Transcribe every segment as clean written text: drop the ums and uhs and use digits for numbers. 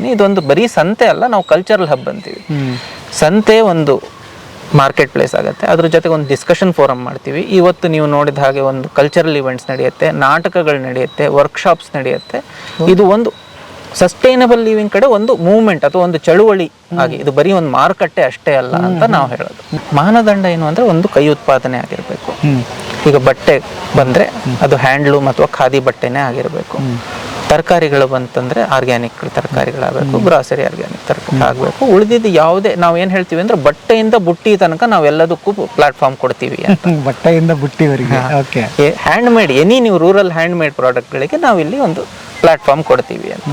ಹೇಳ್ಬಿಡ್ತೀನಿ, ಇದೊಂದು ಬರೀ ಸಂತೆ ಅಲ್ಲ, ನಾವು ಕಲ್ಚರಲ್ ಹಬ್ ಅಂತೀವಿ. ಸಂತೆ ಒಂದು ಮಾರ್ಕೆಟ್ ಪ್ಲೇಸ್ ಆಗುತ್ತೆ, ಅದ್ರ ಜೊತೆಗೆ ಒಂದು ಡಿಸ್ಕಷನ್ ಫೋರಮ್ ಮಾಡ್ತೀವಿ. ಇವತ್ತು ನೀವು ನೋಡಿದ ಹಾಗೆ ಒಂದು ಕಲ್ಚರಲ್ ಇವೆಂಟ್ಸ್ ನಡೆಯುತ್ತೆ, ನಾಟಕಗಳು ನಡೆಯುತ್ತೆ, ವರ್ಕ್ಶಾಪ್ಸ್ ನಡೆಯುತ್ತೆ. ಇದು ಒಂದು ಸಸ್ಟೈನಬಲ್ ಲಿವಿಂಗ್ ಕಡೆ ಒಂದು ಮೂವ್ಮೆಂಟ್ ಅಥವಾ ಒಂದು ಚಳುವಳಿ ಆಗಿ, ಇದು ಬರೀ ಒಂದು ಮಾರುಕಟ್ಟೆ ಅಷ್ಟೇ ಅಲ್ಲ ಅಂತ ನಾವು ಹೇಳೋದು. ಮಾನದಂಡ ಏನು ಅಂದರೆ ಒಂದು ಕೈ ಉತ್ಪಾದನೆ ಆಗಿರಬೇಕು. ಈಗ ಬಟ್ಟೆ ಬಂದರೆ ಅದು ಹ್ಯಾಂಡ್ಲೂಮ್ ಅಥವಾ ಖಾದಿ ಬಟ್ಟೆನೇ ಆಗಿರಬೇಕು. ತರಕಾರಿಗಳು ಬಂತಂದರೆ ಆರ್ಗ್ಯಾನಿಕ್ ತರಕಾರಿಗಳಾಗಬೇಕು, ಗ್ರಾಸರಿ ಆರ್ಗ್ಯಾನಿಕ್ ತರಕಾರಿ ಆಗಬೇಕು. ಉಳಿದಿದ್ದು ಯಾವುದೇ ನಾವು ಏನು ಹೇಳ್ತೀವಿ ಅಂದರೆ ಬಟ್ಟೆಯಿಂದ ಬುಟ್ಟಿ ತನಕ ನಾವು ಎಲ್ಲದಕ್ಕೂ ಪ್ಲಾಟ್ಫಾರ್ಮ್ ಕೊಡ್ತೀವಿ ಅಂತ. ಬಟ್ಟೆಯಿಂದ ಬುಟ್ಟಿವರೆಗೆ ಹ್ಯಾಂಡ್ ಮೇಡ್ ಎನಿ ನೀವು ರೂರಲ್ ಹ್ಯಾಂಡ್ ಮೇಡ್ ಪ್ರಾಡಕ್ಟ್ಗಳಿಗೆ ನಾವು ಇಲ್ಲಿ ಒಂದು ಪ್ಲಾಟ್ಫಾರ್ಮ್ ಕೊಡ್ತೀವಿ ಅಂತ.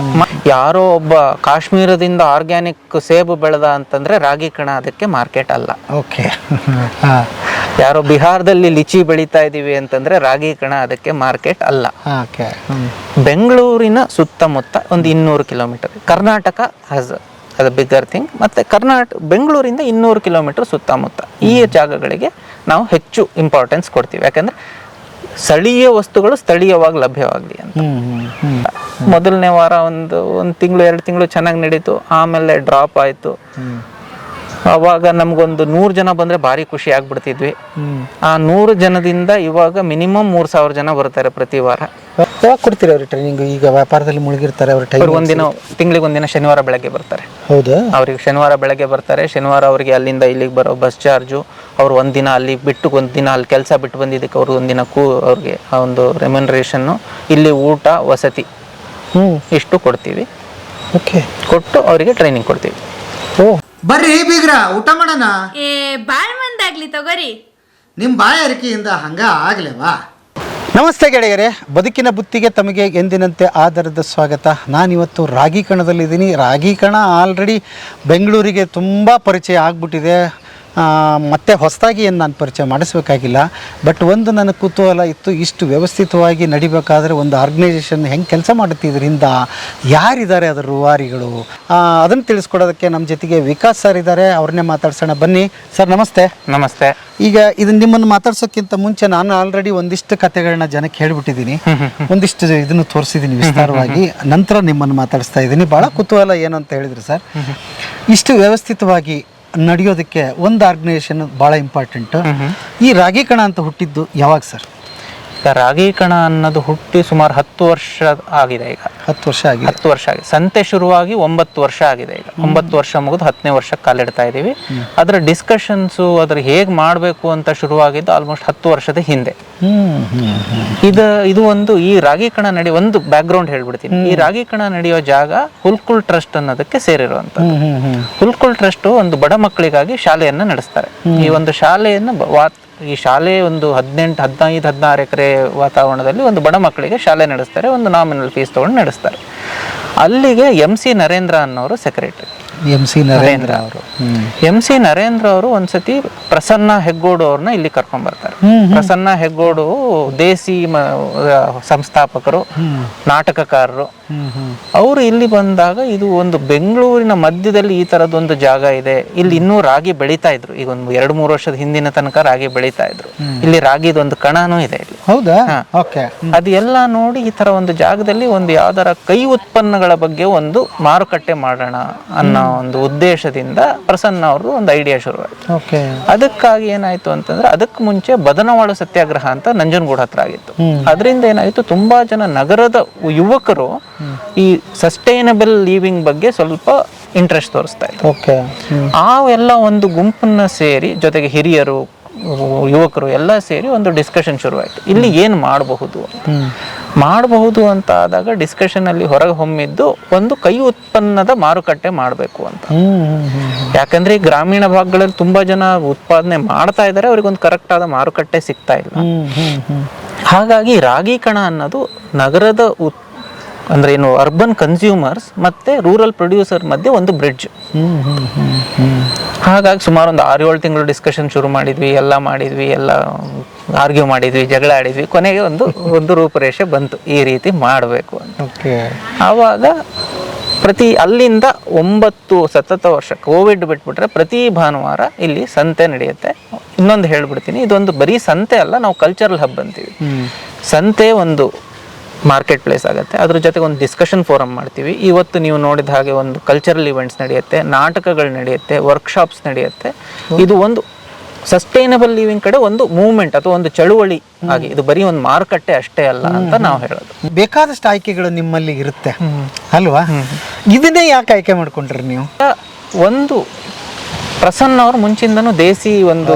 ಯಾರೋ ಒಬ್ಬ ಕಾಶ್ಮೀರದಿಂದ ಆರ್ಗ್ಯಾನಿಕ್ ಸೇಬು ಬೆಳೆದ ಅಂತಂದ್ರೆ ರಾಗಿ ಕಣ ಅದಕ್ಕೆ ಮಾರ್ಕೆಟ್ ಅಲ್ಲ. ಓಕೆ. ಯಾರೋ ಬಿಹಾರದಲ್ಲಿ ಲಿಚಿ ಬೆಳೀತಾ ಇದೀವಿ ಅಂತಂದ್ರೆ ರಾಗಿ ಕಣ ಅದಕ್ಕೆ ಮಾರ್ಕೆಟ್ ಅಲ್ಲ. ಬೆಂಗಳೂರಿನ ಸುತ್ತಮುತ್ತ ಒಂದು 200 ಕಿಲೋಮೀಟರ್, ಕರ್ನಾಟಕ ಹ್ಯಾಸ್ ಅದು ಬಿಗ್ಗರ್ ಥಿಂಗ್. ಮತ್ತೆ ಬೆಂಗಳೂರಿಂದ 200 ಕಿಲೋಮೀಟರ್ ಸುತ್ತಮುತ್ತ ಈ ಜಾಗಗಳಿಗೆ ನಾವು ಹೆಚ್ಚು ಇಂಪಾರ್ಟೆನ್ಸ್ ಕೊಡ್ತೀವಿ. ಯಾಕಂದ್ರೆ ಸ್ಥಳೀಯ ವಸ್ತುಗಳು ಸ್ಥಳೀಯವಾಗಿ ಲಭ್ಯವಾಗಲಿ ಅಂತ. ಮೊದಲನೇ ವಾರ ಒಂದು ತಿಂಗಳು 2 ತಿಂಗಳು ಚೆನ್ನಾಗಿ ನಡೀತು, ಆಮೇಲೆ ಡ್ರಾಪ್ ಆಯಿತು. ಅವಾಗ ನಮಗೊಂದು 100 ಜನ ಬಂದರೆ ಭಾರಿ ಖುಷಿ ಆಗ್ಬಿಡ್ತಿದ್ವಿ. ಆ 100 ಜನದಿಂದ ಇವಾಗ ಮಿನಿಮಮ್ 3000 ಜನ ಬರ್ತಾರೆ ಪ್ರತಿ ವಾರ. ಯಾವಾಗ ಕೊಡ್ತೀರಿ ಅವ್ರಿಗೆ ಟ್ರೈನಿಂಗ್? ಈಗ ವ್ಯಾಪಾರದಲ್ಲಿ ಮುಳುಗಿರ್ತಾರೆ, ಅವ್ರ ಟೈಮ್ ಒಂದಿನ ತಿಂಗಳಿಗೆ ಒಂದಿನ ಶನಿವಾರ ಬೆಳಗ್ಗೆ ಬರ್ತಾರೆ. ಹೌದಾ? ಅವ್ರಿಗೆ ಶನಿವಾರ ಬೆಳಗ್ಗೆ ಬರ್ತಾರೆ. ಶನಿವಾರ ಅವರಿಗೆ ಅಲ್ಲಿಂದ ಇಲ್ಲಿಗೆ ಬರೋ ಬಸ್ ಚಾರ್ಜು, ಅವ್ರು ಒಂದಿನ ಅಲ್ಲಿ ಬಿಟ್ಟು ಒಂದಿನ ಅಲ್ಲಿ ಕೆಲಸ ಬಿಟ್ಟು ಬಂದಿದ್ದಕ್ಕೆ ಅವ್ರಿಗೆ ಒಂದಿನ ಅವ್ರಿಗೆ ಆ ಒಂದು ರೆಮ್ಯುನರೇಷನ್ನು, ಇಲ್ಲಿ ಊಟ ವಸತಿ ಇಷ್ಟು ಕೊಡ್ತೀವಿ. ಓಕೆ. ಕೊಟ್ಟು ಅವರಿಗೆ ಟ್ರೈನಿಂಗ್ ಕೊಡ್ತೀವಿ. ಬರ್ರಿ ಬೀಗ್ರ, ಊಟ ಮಾಡೋಣ. ಬಾಳ್ ಮಂದಾಗ್ಲಿ ತಗೋರಿ. ನಿಮ್ಮ ಬಾಯ ಅರಿಕೆಯಿಂದ ಹಂಗ ಆಗ್ಲೇವಾ? ನಮಸ್ತೆ ಗೆಳೆಯರೇ, ಬದುಕಿನ ಬುತ್ತಿಗೆ ತಮಗೆ ಎಂದಿನಂತೆ ಆಧಾರದ ಸ್ವಾಗತ. ನಾನಿವತ್ತು ರಾಗಿ ಕಣದಲ್ಲಿದ್ದೀನಿ. ರಾಗಿ ಕಣ ಆಲ್ರೆಡಿ ಬೆಂಗಳೂರಿಗೆ ತುಂಬ ಪರಿಚಯ ಆಗ್ಬಿಟ್ಟಿದೆ. ಮತ್ತೆ ಹೊಸದಾಗಿ ಏನು ನಾನು ಪರಿಚಯ ಮಾಡಿಸ್ಬೇಕಾಗಿಲ್ಲ. ಬಟ್ ಒಂದು ನನ್ನ ಕುತೂಹಲ ಇತ್ತು, ಇಷ್ಟು ವ್ಯವಸ್ಥಿತವಾಗಿ ನಡಿಬೇಕಾದ್ರೆ ಒಂದು ಆರ್ಗನೈಸೇಷನ್ ಹೆಂಗೆ ಕೆಲಸ ಮಾಡುತ್ತೆ, ಇದರಿಂದ ಯಾರಿದ್ದಾರೆ ಅದರ ರೂವಾರಿಗಳು, ಅದನ್ನು ತಿಳಿಸ್ಕೊಡೋದಕ್ಕೆ ನಮ್ಮ ಜೊತೆಗೆ ವಿಕಾಸ್ ಸರ್ ಇದ್ದಾರೆ. ಅವ್ರನ್ನೇ ಮಾತಾಡ್ಸೋಣ ಬನ್ನಿ. ಸರ್ ನಮಸ್ತೆ. ನಮಸ್ತೆ. ಈಗ ನಿಮ್ಮನ್ನು ಮಾತಾಡ್ಸೋಕ್ಕಿಂತ ಮುಂಚೆ ನಾನು ಆಲ್ರೆಡಿ ಒಂದಿಷ್ಟು ಕಥೆಗಳನ್ನ ಜನಕ್ಕೆ ಹೇಳ್ಬಿಟ್ಟಿದ್ದೀನಿ, ಒಂದಿಷ್ಟು ಇದನ್ನು ತೋರಿಸಿದ್ದೀನಿ ವಿಸ್ತಾರವಾಗಿ. ನಂತರ ನಿಮ್ಮನ್ನು ಮಾತಾಡಿಸ್ತಾ ಇದ್ದೀನಿ. ಭಾಳ ಕುತೂಹಲ ಏನು ಅಂತ ಹೇಳಿದ್ರು ಸರ್, ಇಷ್ಟು ವ್ಯವಸ್ಥಿತವಾಗಿ ನಡೆಯೋದಕ್ಕೆ ಒಂದು ಆರ್ಗನೈಸೇಷನ್ ಭಾಳ ಇಂಪಾರ್ಟೆಂಟ್. ಈ ರಾಗಿ ಕಣ ಅಂತ ಹುಟ್ಟಿದ್ದು ಯಾವಾಗ ಸರ್? ರಾಗಿ ಕಣ ಅನ್ನೋದು ಹುಟ್ಟಿ ಸುಮಾರು 10 ವರ್ಷ ಆಗಿದೆ. ಈಗ 10 ವರ್ಷ ಆಗಿದೆ. 10 ವರ್ಷ ಆಗಿದೆ. ಸಂತೆ ಶುರುವಾಗಿ 9 ವರ್ಷ ಆಗಿದೆ. ಈಗ 9 ವರ್ಷ ಮುಗಿದು 10ನೇ ವರ್ಷಕ್ಕೆ ಕಾಲಿಡ್ತಾ ಇದ್ದೀವಿ. ಅದರ ಡಿಸ್ಕಷನ್ಸು ಅದ್ರ ಹೇಗೆ ಮಾಡಬೇಕು ಅಂತ ಶುರುವಾಗಿದ್ದು ಆಲ್ಮೋಸ್ಟ್ 10 ವರ್ಷದ ಹಿಂದೆ. ಇದು ಒಂದು ಈ ರಾಗಿ ಕಣ ಒಂದು ಬ್ಯಾಕ್ ಗ್ರೌಂಡ್ ಹೇಳ್ಬಿಡ್ತೀನಿ. ಈ ರಾಗಿ ಕಣ ನಡೆಯೋ ಜಾಗ ಹುಲ್ಕುಲ್ ಟ್ರಸ್ಟ್ ಅನ್ನೋದಕ್ಕೆ ಸೇರಿರುವಂಥದ್ದು. ಹುಲ್ಕುಲ್ ಟ್ರಸ್ಟ್ ಒಂದು ಬಡ ಮಕ್ಕಳಿಗಾಗಿ ಶಾಲೆಯನ್ನ ನಡೆಸ್ತಾರೆ. ಈ ಒಂದು ಶಾಲೆಯನ್ನು ಈ ಶಾಲೆ ಒಂದು 18, 15, 16 ಎಕರೆ ವಾತಾವರಣದಲ್ಲಿ ಒಂದು ಬಡ ಮಕ್ಕಳಿಗೆ ಶಾಲೆ ನಡೆಸ್ತಾರೆ. ಒಂದು ನಾಮಿನಲ್ ಫೀಸ್ ತೊಗೊಂಡು ನಡೆಸ್ತಾರೆ. ಅಲ್ಲಿಗೆ MC ನರೇಂದ್ರ ಅನ್ನೋರು ಸೆಕ್ರೆಟರಿ. MC ನರೇಂದ್ರ ಅವರು ಒಂದ್ಸತಿ ಪ್ರಸನ್ನ ಹೆಗ್ಗೋಡು ಅವ್ರನ್ನ ಇಲ್ಲಿ ಕರ್ಕೊಂಡ್ ಬರ್ತಾರೆ. ಪ್ರಸನ್ನ ಹೆಗ್ಗೋಡು ದೇಸಿ ಸಂಸ್ಥಾಪಕರು, ನಾಟಕಕಾರರು. ಅವರು ಇಲ್ಲಿ ಬಂದಾಗ ಇದು ಒಂದು ಬೆಂಗಳೂರಿನ ಮಧ್ಯದಲ್ಲಿ ಈ ತರದೊಂದು ಜಾಗ ಇದೆ, ಇಲ್ಲಿ ಇನ್ನೂ ರಾಗಿ ಬೆಳೀತಾ ಇದ್ರು. ಈಗ ಒಂದು 2-3 ವರ್ಷದ ಹಿಂದಿನ ತನಕ ರಾಗಿ ಬೆಳೀತಾ ಇದ್ರು. ಇಲ್ಲಿ ರಾಗಿದೊಂದು ಕಣನೂ ಇದೆ ಇಲ್ಲಿ. ಹೌದಾ? ಅದೆಲ್ಲ ನೋಡಿ ಈ ತರ ಒಂದು ಜಾಗದಲ್ಲಿ ಒಂದು ಯಾವ್ದಾರ ಕೈ ಉತ್ಪನ್ನಗಳ ಬಗ್ಗೆ ಒಂದು ಮಾರುಕಟ್ಟೆ ಮಾಡೋಣ ಅನ್ನೋ ಒಂದು ಉದ್ದೇಶದಿಂದ ಪ್ರಸನ್ನ ಅವರು ಒಂದು ಐಡಿಯಾ ಶುರುವಾಯಿತು. ಅದಕ್ಕಾಗಿ ಏನಾಯ್ತು ಅಂತಂದ್ರೆ, ಅದಕ್ಕೆ ಮುಂಚೆ ಬದನವಾಳು ಸತ್ಯಾಗ್ರಹ ಅಂತ ನಂಜನಗೂಡು ಹತ್ರ ಆಗಿತ್ತು. ಅದರಿಂದ ಏನಾಯ್ತು, ತುಂಬಾ ಜನ ನಗರದ ಯುವಕರು ಈ ಸಸ್ಟೈನಬಲ್ ಲಿವಿಂಗ್ ಬಗ್ಗೆ ಸ್ವಲ್ಪ ಇಂಟ್ರೆಸ್ಟ್ ತೋರಿಸ್ತಾ ಇದ್ರು. ಆ ಎಲ್ಲ ಒಂದು ಗುಂಪನ್ನ ಸೇರಿ, ಜೊತೆಗೆ ಹಿರಿಯರು, ಯುವಕರು ಎಲ್ಲ ಸೇರಿ ಒಂದು ಡಿಸ್ಕಷನ್ ಶುರುವಾಯಿತು. ಇಲ್ಲಿ ಏನು ಮಾಡಬಹುದು ಅಂತ ಆದಾಗ ಡಿಸ್ಕಷನ್ ಅಲ್ಲಿ ಹೊರಗೆ ಹೊಮ್ಮಿದ್ದು ಒಂದು ಕೈ ಉತ್ಪನ್ನದ ಮಾರುಕಟ್ಟೆ ಮಾಡಬೇಕು ಅಂತ. ಯಾಕಂದ್ರೆ ಈ ಗ್ರಾಮೀಣ ಭಾಗಗಳಲ್ಲಿ ತುಂಬಾ ಜನ ಉತ್ಪಾದನೆ ಮಾಡ್ತಾ ಇದ್ದಾರೆ, ಅವ್ರಿಗೊಂದು ಕರೆಕ್ಟ್ ಆದ ಮಾರುಕಟ್ಟೆ ಸಿಗ್ತಾ ಇಲ್ಲ. ಹಾಗಾಗಿ ರಾಗಿ ಕಣ ಅನ್ನೋದು ನಗರದ ಅಂದ್ರೆ ಏನು ಅರ್ಬನ್ ಕನ್ಸ್ಯೂಮರ್ಸ್ ಮತ್ತೆ ರೂರಲ್ ಪ್ರೊಡ್ಯೂಸರ್ ಮಧ್ಯೆ ಒಂದು ಬ್ರಿಡ್ಜ್. ಹಾಗಾಗಿ ಸುಮಾರು ಒಂದು 6-7 ತಿಂಗಳು ಡಿಸ್ಕಷನ್ ಶುರು ಮಾಡಿದ್ವಿ, ಎಲ್ಲ ಆರ್ಗ್ಯೂ ಮಾಡಿದ್ವಿ, ಜಗಳ ಆಡಿದ್ವಿ. ಕೊನೆಗೆ ಒಂದು ರೂಪರೇಷೆ ಬಂತು, ಈ ರೀತಿ ಮಾಡಬೇಕು ಅಂತ. ಆವಾಗ ಅಲ್ಲಿಂದ 9 ಸತತ ವರ್ಷ, ಕೋವಿಡ್ ಬಿಟ್ಬಿಟ್ರೆ ಪ್ರತಿ ಭಾನುವಾರ ಇಲ್ಲಿ ಸಂತೆ ನಡೆಯುತ್ತೆ. ಇನ್ನೊಂದು ಹೇಳ್ಬಿಡ್ತೀನಿ, ಇದೊಂದು ಬರೀ ಸಂತೆ ಅಲ್ಲ, ನಾವು ಕಲ್ಚರಲ್ ಹಬ್ ಅಂತೀವಿ. ಸಂತೆ ಒಂದು ಮಾರ್ಕೆಟ್ ಪ್ಲೇಸ್ ಆಗುತ್ತೆ. ಅದ್ರ ಜೊತೆಗೆ ಒಂದು ಡಿಸ್ಕಷನ್ ಫೋರಮ್ ಮಾಡ್ತೀವಿ. ಇವತ್ತು ನೀವು ನೋಡಿದ ಹಾಗೆ ಒಂದು ಕಲ್ಚರಲ್ ಇವೆಂಟ್ಸ್ ನಡೆಯುತ್ತೆ, ನಾಟಕಗಳು ನಡೆಯುತ್ತೆ, ವರ್ಕ್ಶಾಪ್ಸ್ ನಡೆಯುತ್ತೆ. ಇದು ಒಂದು ಸಸ್ಟೈನಬಲ್ ಲಿವಿಂಗ್ ಕಡೆ ಒಂದು ಮೂವ್ಮೆಂಟ್ ಅಥವಾ ಒಂದು ಚಳುವಳಿ ಆಗಿ, ಇದು ಬರೀ ಒಂದು ಮಾರುಕಟ್ಟೆ ಅಷ್ಟೇ ಅಲ್ಲ ಅಂತ ನಾವು ಹೇಳೋದು. ಬೇಕಾದಷ್ಟು ಆಯ್ಕೆಗಳು ನಿಮ್ಮಲ್ಲಿ ಇರುತ್ತೆ ಅಲ್ವಾ? ಇದನ್ನೇ ಯಾಕೆ ಆಯ್ಕೆ ಮಾಡ್ಕೊಂಡ್ರಿ ನೀವು? ಒಂದು ಪ್ರಸನ್ನ ಅವರು ಮುಂಚಿಂದನೂ ದೇಸಿ ಒಂದು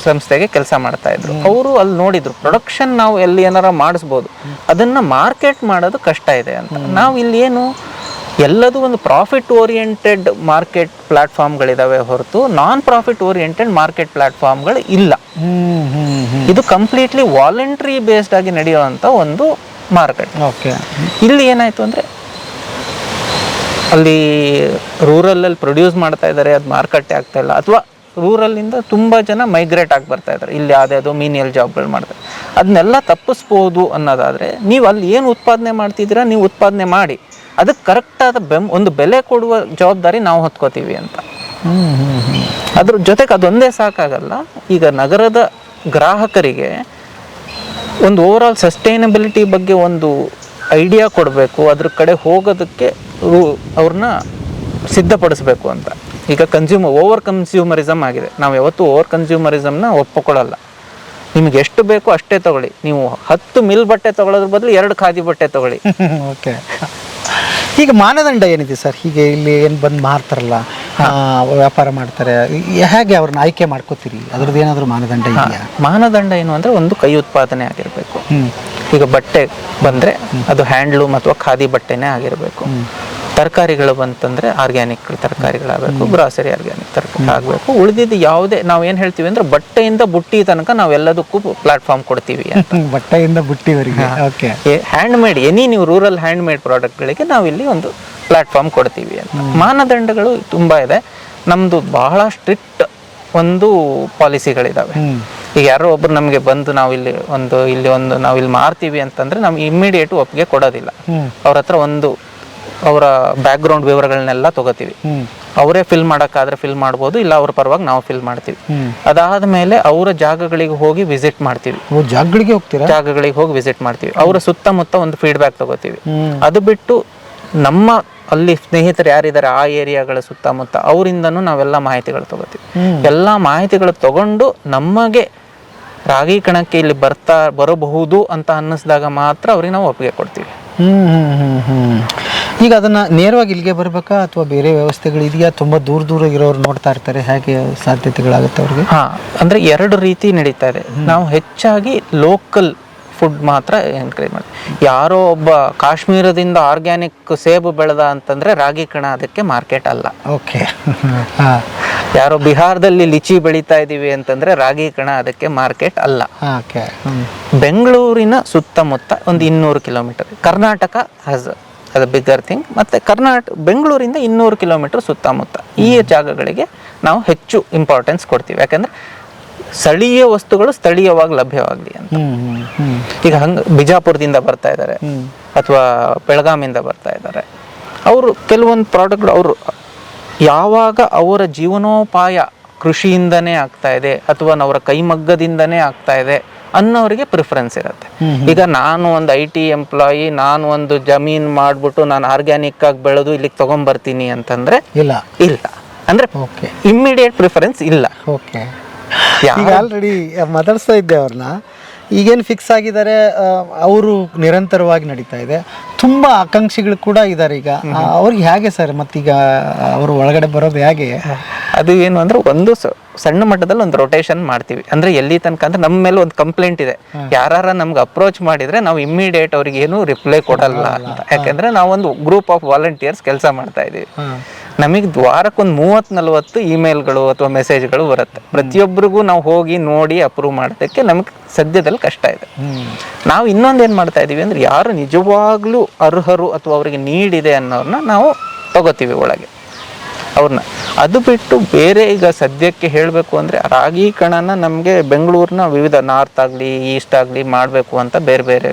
ಸಂಸ್ಥೆಗೆ ಕೆಲಸ ಮಾಡ್ತಾ ಇದ್ರು. ಅವರು ಅಲ್ಲಿ ನೋಡಿದ್ರು ಪ್ರೊಡಕ್ಷನ್ ನಾವು ಎಲ್ಲಿ ಏನಾರ ಮಾಡಿಸ್ಬೋದು, ಅದನ್ನ ಮಾರ್ಕೆಟ್ ಮಾಡೋದು ಕಷ್ಟ ಇದೆ ಅಂತ. ನಾವು ಇಲ್ಲಿ ಏನು ಎಲ್ಲದೂ ಒಂದು ಪ್ರಾಫಿಟ್ ಓರಿಯೆಂಟೆಡ್ ಮಾರ್ಕೆಟ್ ಪ್ಲಾಟ್ಫಾರ್ಮ್ಗಳಿದಾವೆ ಹೊರತು ನಾನ್ ಪ್ರಾಫಿಟ್ ಓರಿಯೆಂಟೆಡ್ ಮಾರ್ಕೆಟ್ ಪ್ಲಾಟ್ಫಾರ್ಮ್ಗಳು ಇಲ್ಲ. ಇದು ಕಂಪ್ಲೀಟ್ಲಿ ವಾಲಂಟ್ರಿ ಬೇಸ್ಡ್ ಆಗಿ ನಡೆಯುವಂಥ ಒಂದು ಮಾರ್ಕೆಟ್. ಓಕೆ. ಇಲ್ಲಿ ಏನಾಯ್ತು ಅಂದರೆ ಅಲ್ಲಿ ರೂರಲಲ್ಲಿ ಪ್ರೊಡ್ಯೂಸ್ ಮಾಡ್ತಾ ಇದ್ದಾರೆ, ಅದು ಮಾರುಕಟ್ಟೆ ಆಗ್ತಾ ಇಲ್ಲ, ಅಥವಾ ರೂರಲ್ಲಿಂದ ತುಂಬ ಜನ ಮೈಗ್ರೇಟ್ ಆಗಿ ಬರ್ತಾ ಇದ್ದಾರೆ, ಇಲ್ಲಿ ಯಾವುದ್ಯಾವುದೋ ಮೀನಿಯಲ್ ಜಾಬ್ಗಳು ಮಾಡ್ತಾರೆ. ಅದನ್ನೆಲ್ಲ ತಪ್ಪಿಸ್ಬೋದು ಅನ್ನೋದಾದರೆ ನೀವು ಅಲ್ಲಿ ಏನು ಉತ್ಪಾದನೆ ಮಾಡ್ತಿದ್ದೀರಾ ನೀವು ಉತ್ಪಾದನೆ ಮಾಡಿ, ಅದಕ್ಕೆ ಕರೆಕ್ಟಾದ ಒಂದು ಬೆಲೆ ಕೊಡುವ ಜವಾಬ್ದಾರಿ ನಾವು ಹೊತ್ಕೋತೀವಿ ಅಂತ. ಅದ್ರ ಜೊತೆಗೆ ಅದೊಂದೇ ಸಾಕಾಗಲ್ಲ. ಈಗ ನಗರದ ಗ್ರಾಹಕರಿಗೆ ಒಂದು ಓವರ್ ಆಲ್ ಸಸ್ಟೈನಬಿಲಿಟಿ ಬಗ್ಗೆ ಒಂದು ಐಡಿಯಾ ಕೊಡಬೇಕು, ಅದ್ರ ಕಡೆ ಹೋಗೋದಕ್ಕೆ ಅವ್ರನ್ನ ಸಿದ್ಧಪಡಿಸ್ಬೇಕು ಅಂತ. ಈಗ ಓವರ್ ಕನ್ಸ್ಯೂಮರಿಸಮ್ ಆಗಿದೆ. ನಾವು ಯಾವತ್ತೂ ಓವರ್ ಕನ್ಸ್ಯೂಮರಿಸಮ್ನ ಒಪ್ಪಿಕೊಳ್ಳಲ್ಲ. ನಿಮಗೆ ಎಷ್ಟು ಬೇಕೋ ಅಷ್ಟೇ ತಗೊಳ್ಳಿ. ನೀವು 10 ಮಿಲ್ ಬಟ್ಟೆ ತಗೊಳ್ಳೋದ್ರ ಬದಲು 2 ಖಾದಿ ಬಟ್ಟೆ ತಗೊಳ್ಳಿ. ಓಕೆ. ಈಗ ಮಾನದಂಡ ಏನಿದೆ ಸರ್? ಹೀಗೆ ಇಲ್ಲಿ ಏನು ಬಂದು ಮಾರ್ತಾರಲ್ಲ, ವ್ಯಾಪಾರ ಮಾಡ್ತಾರೆ, ಹೇಗೆ ಅವ್ರನ್ನ ಆಯ್ಕೆ ಮಾಡ್ಕೋತೀರಿ? ಅದ್ರದ್ದು ಏನಾದರೂ ಮಾನದಂಡ ಇದೆಯಾ? ಮಾನದಂಡ ಏನು ಅಂದರೆ ಒಂದು ಕೈ ಉತ್ಪಾದನೆ ಆಗಿರಬೇಕು. ಈಗ ಬಟ್ಟೆ ಬಂದರೆ ಅದು ಹ್ಯಾಂಡ್ಲೂಮ್ ಅಥವಾ ಖಾದಿ ಬಟ್ಟೆನೇ ಆಗಿರಬೇಕು. ತರಕಾರಿಗಳು ಬಂತಂದರೆ ಆರ್ಗ್ಯಾನಿಕ್ ತರಕಾರಿಗಳಾಗಬೇಕು, ಗ್ರಾಸರಿ ಆರ್ಗ್ಯಾನಿಕ್ ತರಕಾರಿ ಆಗಬೇಕು. ಉಳಿದಿದ್ದು ಯಾವುದೇ ನಾವು ಏನು ಹೇಳ್ತೀವಿ ಅಂದರೆ ಬಟ್ಟೆಯಿಂದ ಬುಟ್ಟಿ ತನಕ ನಾವೆಲ್ಲದಕ್ಕೂ ಪ್ಲಾಟ್ಫಾರ್ಮ್ ಕೊಡ್ತೀವಿ ಅಂತ. ಬಟ್ಟೆಯಿಂದ ಬುಟ್ಟಿವರೆಗೆ. ಓಕೆ. ಹ್ಯಾಂಡ್ ಮೇಡ್ ನೀವು ರೂರಲ್ ಹ್ಯಾಂಡ್ ಮೇಡ್ ಪ್ರಾಡಕ್ಟ್ಗಳಿಗೆ ನಾವಿಲ್ಲಿ ಒಂದು ಪ್ಲಾಟ್ಫಾರ್ಮ್ ಕೊಡ್ತೀವಿ ಅಂತ. ಮಾನದಂಡಗಳು ತುಂಬ ಇದೆ. ನಮ್ಮದು ಬಹಳ ಸ್ಟ್ರಿಕ್ಟ್ ಒಂದು ಪಾಲಿಸಿಗಳಿದ್ದಾವೆ. ಈಗ ಯಾರೋ ಒಬ್ರು ನಮಗೆ ಬಂದು ನಾವಿಲ್ಲಿ ನಾವಿಲ್ಲಿ ಮಾರ್ತೀವಿ ಅಂತಂದರೆ ನಮ್ಗೆ ಇಮ್ಮಿಡಿಯೇಟ್ ಒಪ್ಪಿಗೆ ಕೊಡೋದಿಲ್ಲ. ಅವ್ರ ಹತ್ರ ಅವರ ಬ್ಯಾಕ್ಗ್ರೌಂಡ್ ವಿವರಗಳನ್ನೆಲ್ಲ ತಗೋತೀವಿ. ಅವರೇ ಫಿಲ್ ಮಾಡೋಕ್ಕಾದ್ರೆ ಫಿಲ್ ಮಾಡ್ಬೋದು, ಇಲ್ಲ ಅವ್ರ ಪರವಾಗಿ ನಾವು ಫಿಲ್ ಮಾಡ್ತೀವಿ. ಅದಾದ ಮೇಲೆ ಅವರ ಜಾಗಗಳಿಗೆ ಹೋಗಿ ವಿಸಿಟ್ ಮಾಡ್ತೀವಿ. ಜಾಗಗಳಿಗೆ ಹೋಗಿ ವಿಸಿಟ್ ಮಾಡ್ತೀವಿ. ಅವರ ಸುತ್ತಮುತ್ತ ಒಂದು ಫೀಡ್ಬ್ಯಾಕ್ ತಗೋತೀವಿ. ಅದು ಬಿಟ್ಟು ನಮ್ಮ ಅಲ್ಲಿ ಸ್ನೇಹಿತರು ಯಾರಿದ್ದಾರೆ ಆ ಏರಿಯಾಗಳ ಸುತ್ತಮುತ್ತ ಅವರಿಂದನೂ ನಾವೆಲ್ಲ ಮಾಹಿತಿಗಳು ತಗೋತೀವಿ. ಎಲ್ಲ ಮಾಹಿತಿಗಳು ತಗೊಂಡು ನಮಗೆ ರಾಗಿ ಕಣಕ್ಕೆ ಇಲ್ಲಿ ಬರಬಹುದು ಅಂತ ಅನ್ನಿಸಿದಾಗ ಮಾತ್ರ ಅವ್ರಿಗೆ ನಾವು ಒಪ್ಪಿಗೆ ಕೊಡ್ತೀವಿ. ಈಗ ಅದನ್ನ ನೇರವಾಗಿ ಇಲ್ಲಿಗೆ ಬರ್ಬೇಕಾ ಅಥವಾ ಬೇರೆ ವ್ಯವಸ್ಥೆಗಳಿದೆಯಾ? ತುಂಬಾ ದೂರ ಇರೋರು ನೋಡ್ತಾ ಇರ್ತಾರೆ, ಹೇಗೆ ಸಾಧ್ಯತೆಗಳಾಗುತ್ತೆ ಅವ್ರಿಗೆ? ಅಂದ್ರೆ 2 ರೀತಿ ನಡೀತಾ ಇದೆ. ನಾವು ಹೆಚ್ಚಾಗಿ ಲೋಕಲ್ ಫುಡ್ ಮಾತ್ರ ಎನ್ಕರೇಜ್ ಮಾಡ್ತೀವಿ. ಯಾರೋ ಒಬ್ಬ ಕಾಶ್ಮೀರದಿಂದ ಆರ್ಗ್ಯಾನಿಕ್ ಸೇಬು ಬೆಳೆದ ಅಂತಂದ್ರೆ ರಾಗಿ ಕಣ ಅದಕ್ಕೆ ಮಾರ್ಕೆಟ್ ಅಲ್ಲ. ಓಕೆ. ಯಾರೋ ಬಿಹಾರದಲ್ಲಿ ಲಿಚಿ ಬೆಳೀತಾ ಇದೀವಿ ಅಂತಂದ್ರೆ ರಾಗಿ ಕಣ ಅದಕ್ಕೆ ಮಾರ್ಕೆಟ್ ಅಲ್ಲ. ಬೆಂಗಳೂರಿನ ಸುತ್ತಮುತ್ತ ಒಂದು 200 ಕಿಲೋಮೀಟರ್ ಕರ್ನಾಟಕ ಹ್ಯಾಸ್ ಅದು ಬಿಗ್ಗರ್ ಥಿಂಗ್. ಮತ್ತೆ ಬೆಂಗಳೂರಿಂದ 200 ಕಿಲೋಮೀಟರ್ ಸುತ್ತಮುತ್ತ ಈ ಜಾಗಗಳಿಗೆ ನಾವು ಹೆಚ್ಚು ಇಂಪಾರ್ಟೆನ್ಸ್ ಕೊಡ್ತೀವಿ. ಯಾಕಂದ್ರೆ ಸ್ಥಳೀಯ ವಸ್ತುಗಳು ಸ್ಥಳೀಯವಾಗಿ ಲಭ್ಯವಾಗಲಿ ಅಂತ. ಈಗ ಬಿಜಾಪುರದಿಂದ ಬರ್ತಾ ಇದ್ದಾರೆ ಅಥವಾ ಬೆಳಗಾಮಿಂದ ಬರ್ತಾ ಇದ್ದಾರೆ, ಅವರು ಕೆಲವೊಂದು ಪ್ರಾಡಕ್ಟ್ ಅವರು ಯಾವಾಗ ಅವರ ಜೀವನೋಪಾಯ ಕೃಷಿಯಿಂದನೇ ಆಗ್ತಾ ಇದೆ ಅಥವಾ ಅವರ ಕೈಮಗ್ಗದಿಂದನೇ ಆಗ್ತಾ ಇದೆ ಅನ್ನೋರಿಗೆ ಪ್ರಿಫರೆನ್ಸ್ ಇರುತ್ತೆ. ಈಗ ನಾನು ಒಂದು IT ಎಂಪ್ಲಾಯಿ, ನಾನು ಒಂದು ಜಮೀನ್ ಮಾಡ್ಬಿಟ್ಟು ನಾನು ಆರ್ಗ್ಯಾನಿಕ್ ಆಗಿ ಬೆಳೆದು ಇಲ್ಲಿಗೆ ತಗೊಂಡ್ಬರ್ತೀನಿ ಅಂತಂದ್ರೆ ಇಲ್ಲ ಅಂದ್ರೆ ಇಮ್ಮಿಡಿಯೇಟ್ ಪ್ರಿಫರೆನ್ಸ್ ಇಲ್ಲ. ಓಕೆ. ಈಗ ಆಲ್ರೆಡಿ ಮಾತಾಡ್ಸ್ತಾ ಇದ್ದೆ ಅವ್ರನ್ನ. ಈಗೇನು ಫಿಕ್ಸ್ ಆಗಿದ್ದಾರೆ ಅವರು ನಿರಂತರವಾಗಿ ನಡೀತಾ ಇದೆ. ತುಂಬ ಆಕಾಂಕ್ಷಿಗಳು ಕೂಡ ಇದ್ದಾರೆ. ಈಗ ಅವ್ರಿಗೆ ಹೇಗೆ ಸರ್ ಮತ್ತೀಗ ಅವರು ಒಳಗಡೆ ಬರೋದು ಹೇಗೆ? ಅದು ಏನು ಅಂದ್ರೆ ಒಂದು ಸಣ್ಣ ಮಟ್ಟದಲ್ಲಿ ಒಂದು ರೊಟೇಷನ್ ಮಾಡ್ತೀವಿ. ಅಂದ್ರೆ ಎಲ್ಲಿ ತನಕ ಅಂದ್ರೆ ನಮ್ಮ ಮೇಲೆ ಒಂದು ಕಂಪ್ಲೇಂಟ್ ಇದೆ, ಯಾರ ನಮ್ಗೆ ಅಪ್ರೋಚ್ ಮಾಡಿದ್ರೆ ನಾವು ಇಮ್ಮಿಡಿಯೇಟ್ ಅವ್ರಿಗೆ ಏನು ರಿಪ್ಲೈ ಕೊಡಲ್ಲ ಅಂತ. ಯಾಕಂದ್ರೆ ನಾವೊಂದು ಗ್ರೂಪ್ ಆಫ್ ವಾಲಂಟಿಯರ್ಸ್ ಕೆಲಸ ಮಾಡ್ತಾ ಇದೀವಿ. ನಮಗೆ ವಾರಕ್ಕೊಂದು 30-40 ಇಮೇಲ್ಗಳು ಅಥವಾ ಮೆಸೇಜ್ಗಳು ಬರುತ್ತೆ. ಪ್ರತಿಯೊಬ್ಬರಿಗೂ ನಾವು ಹೋಗಿ ನೋಡಿ ಅಪ್ರೂವ್ ಮಾಡೋದಕ್ಕೆ ನಮಗೆ ಸದ್ಯದಲ್ಲಿ ಕಷ್ಟ ಇದೆ. ನಾವು ಇನ್ನೊಂದೇನು ಮಾಡ್ತಾ ಇದೀವಿ ಅಂದ್ರೆ ಯಾರು ನಿಜವಾಗ್ಲೂ ಅರ್ಹರು ಅಥವಾ ಅವರಿಗೆ ನೀಡಿದೆ ಅನ್ನೋರನ್ನ ನಾವು ತಗೋತೀವಿ ಒಳಗೆ ಅವ್ರನ್ನ. ಅದು ಬಿಟ್ಟು ಬೇರೆ ಈಗ ಸದ್ಯಕ್ಕೆ ಹೇಳಬೇಕು ಅಂದರೆ ರಾಗಿ ಕಣನ ನಮಗೆ ಬೆಂಗಳೂರಿನ ವಿವಿಧ ನಾರ್ತ್ ಆಗಲಿ ಈಸ್ಟ್ ಆಗಲಿ ಮಾಡಬೇಕು ಅಂತ ಬೇರೆ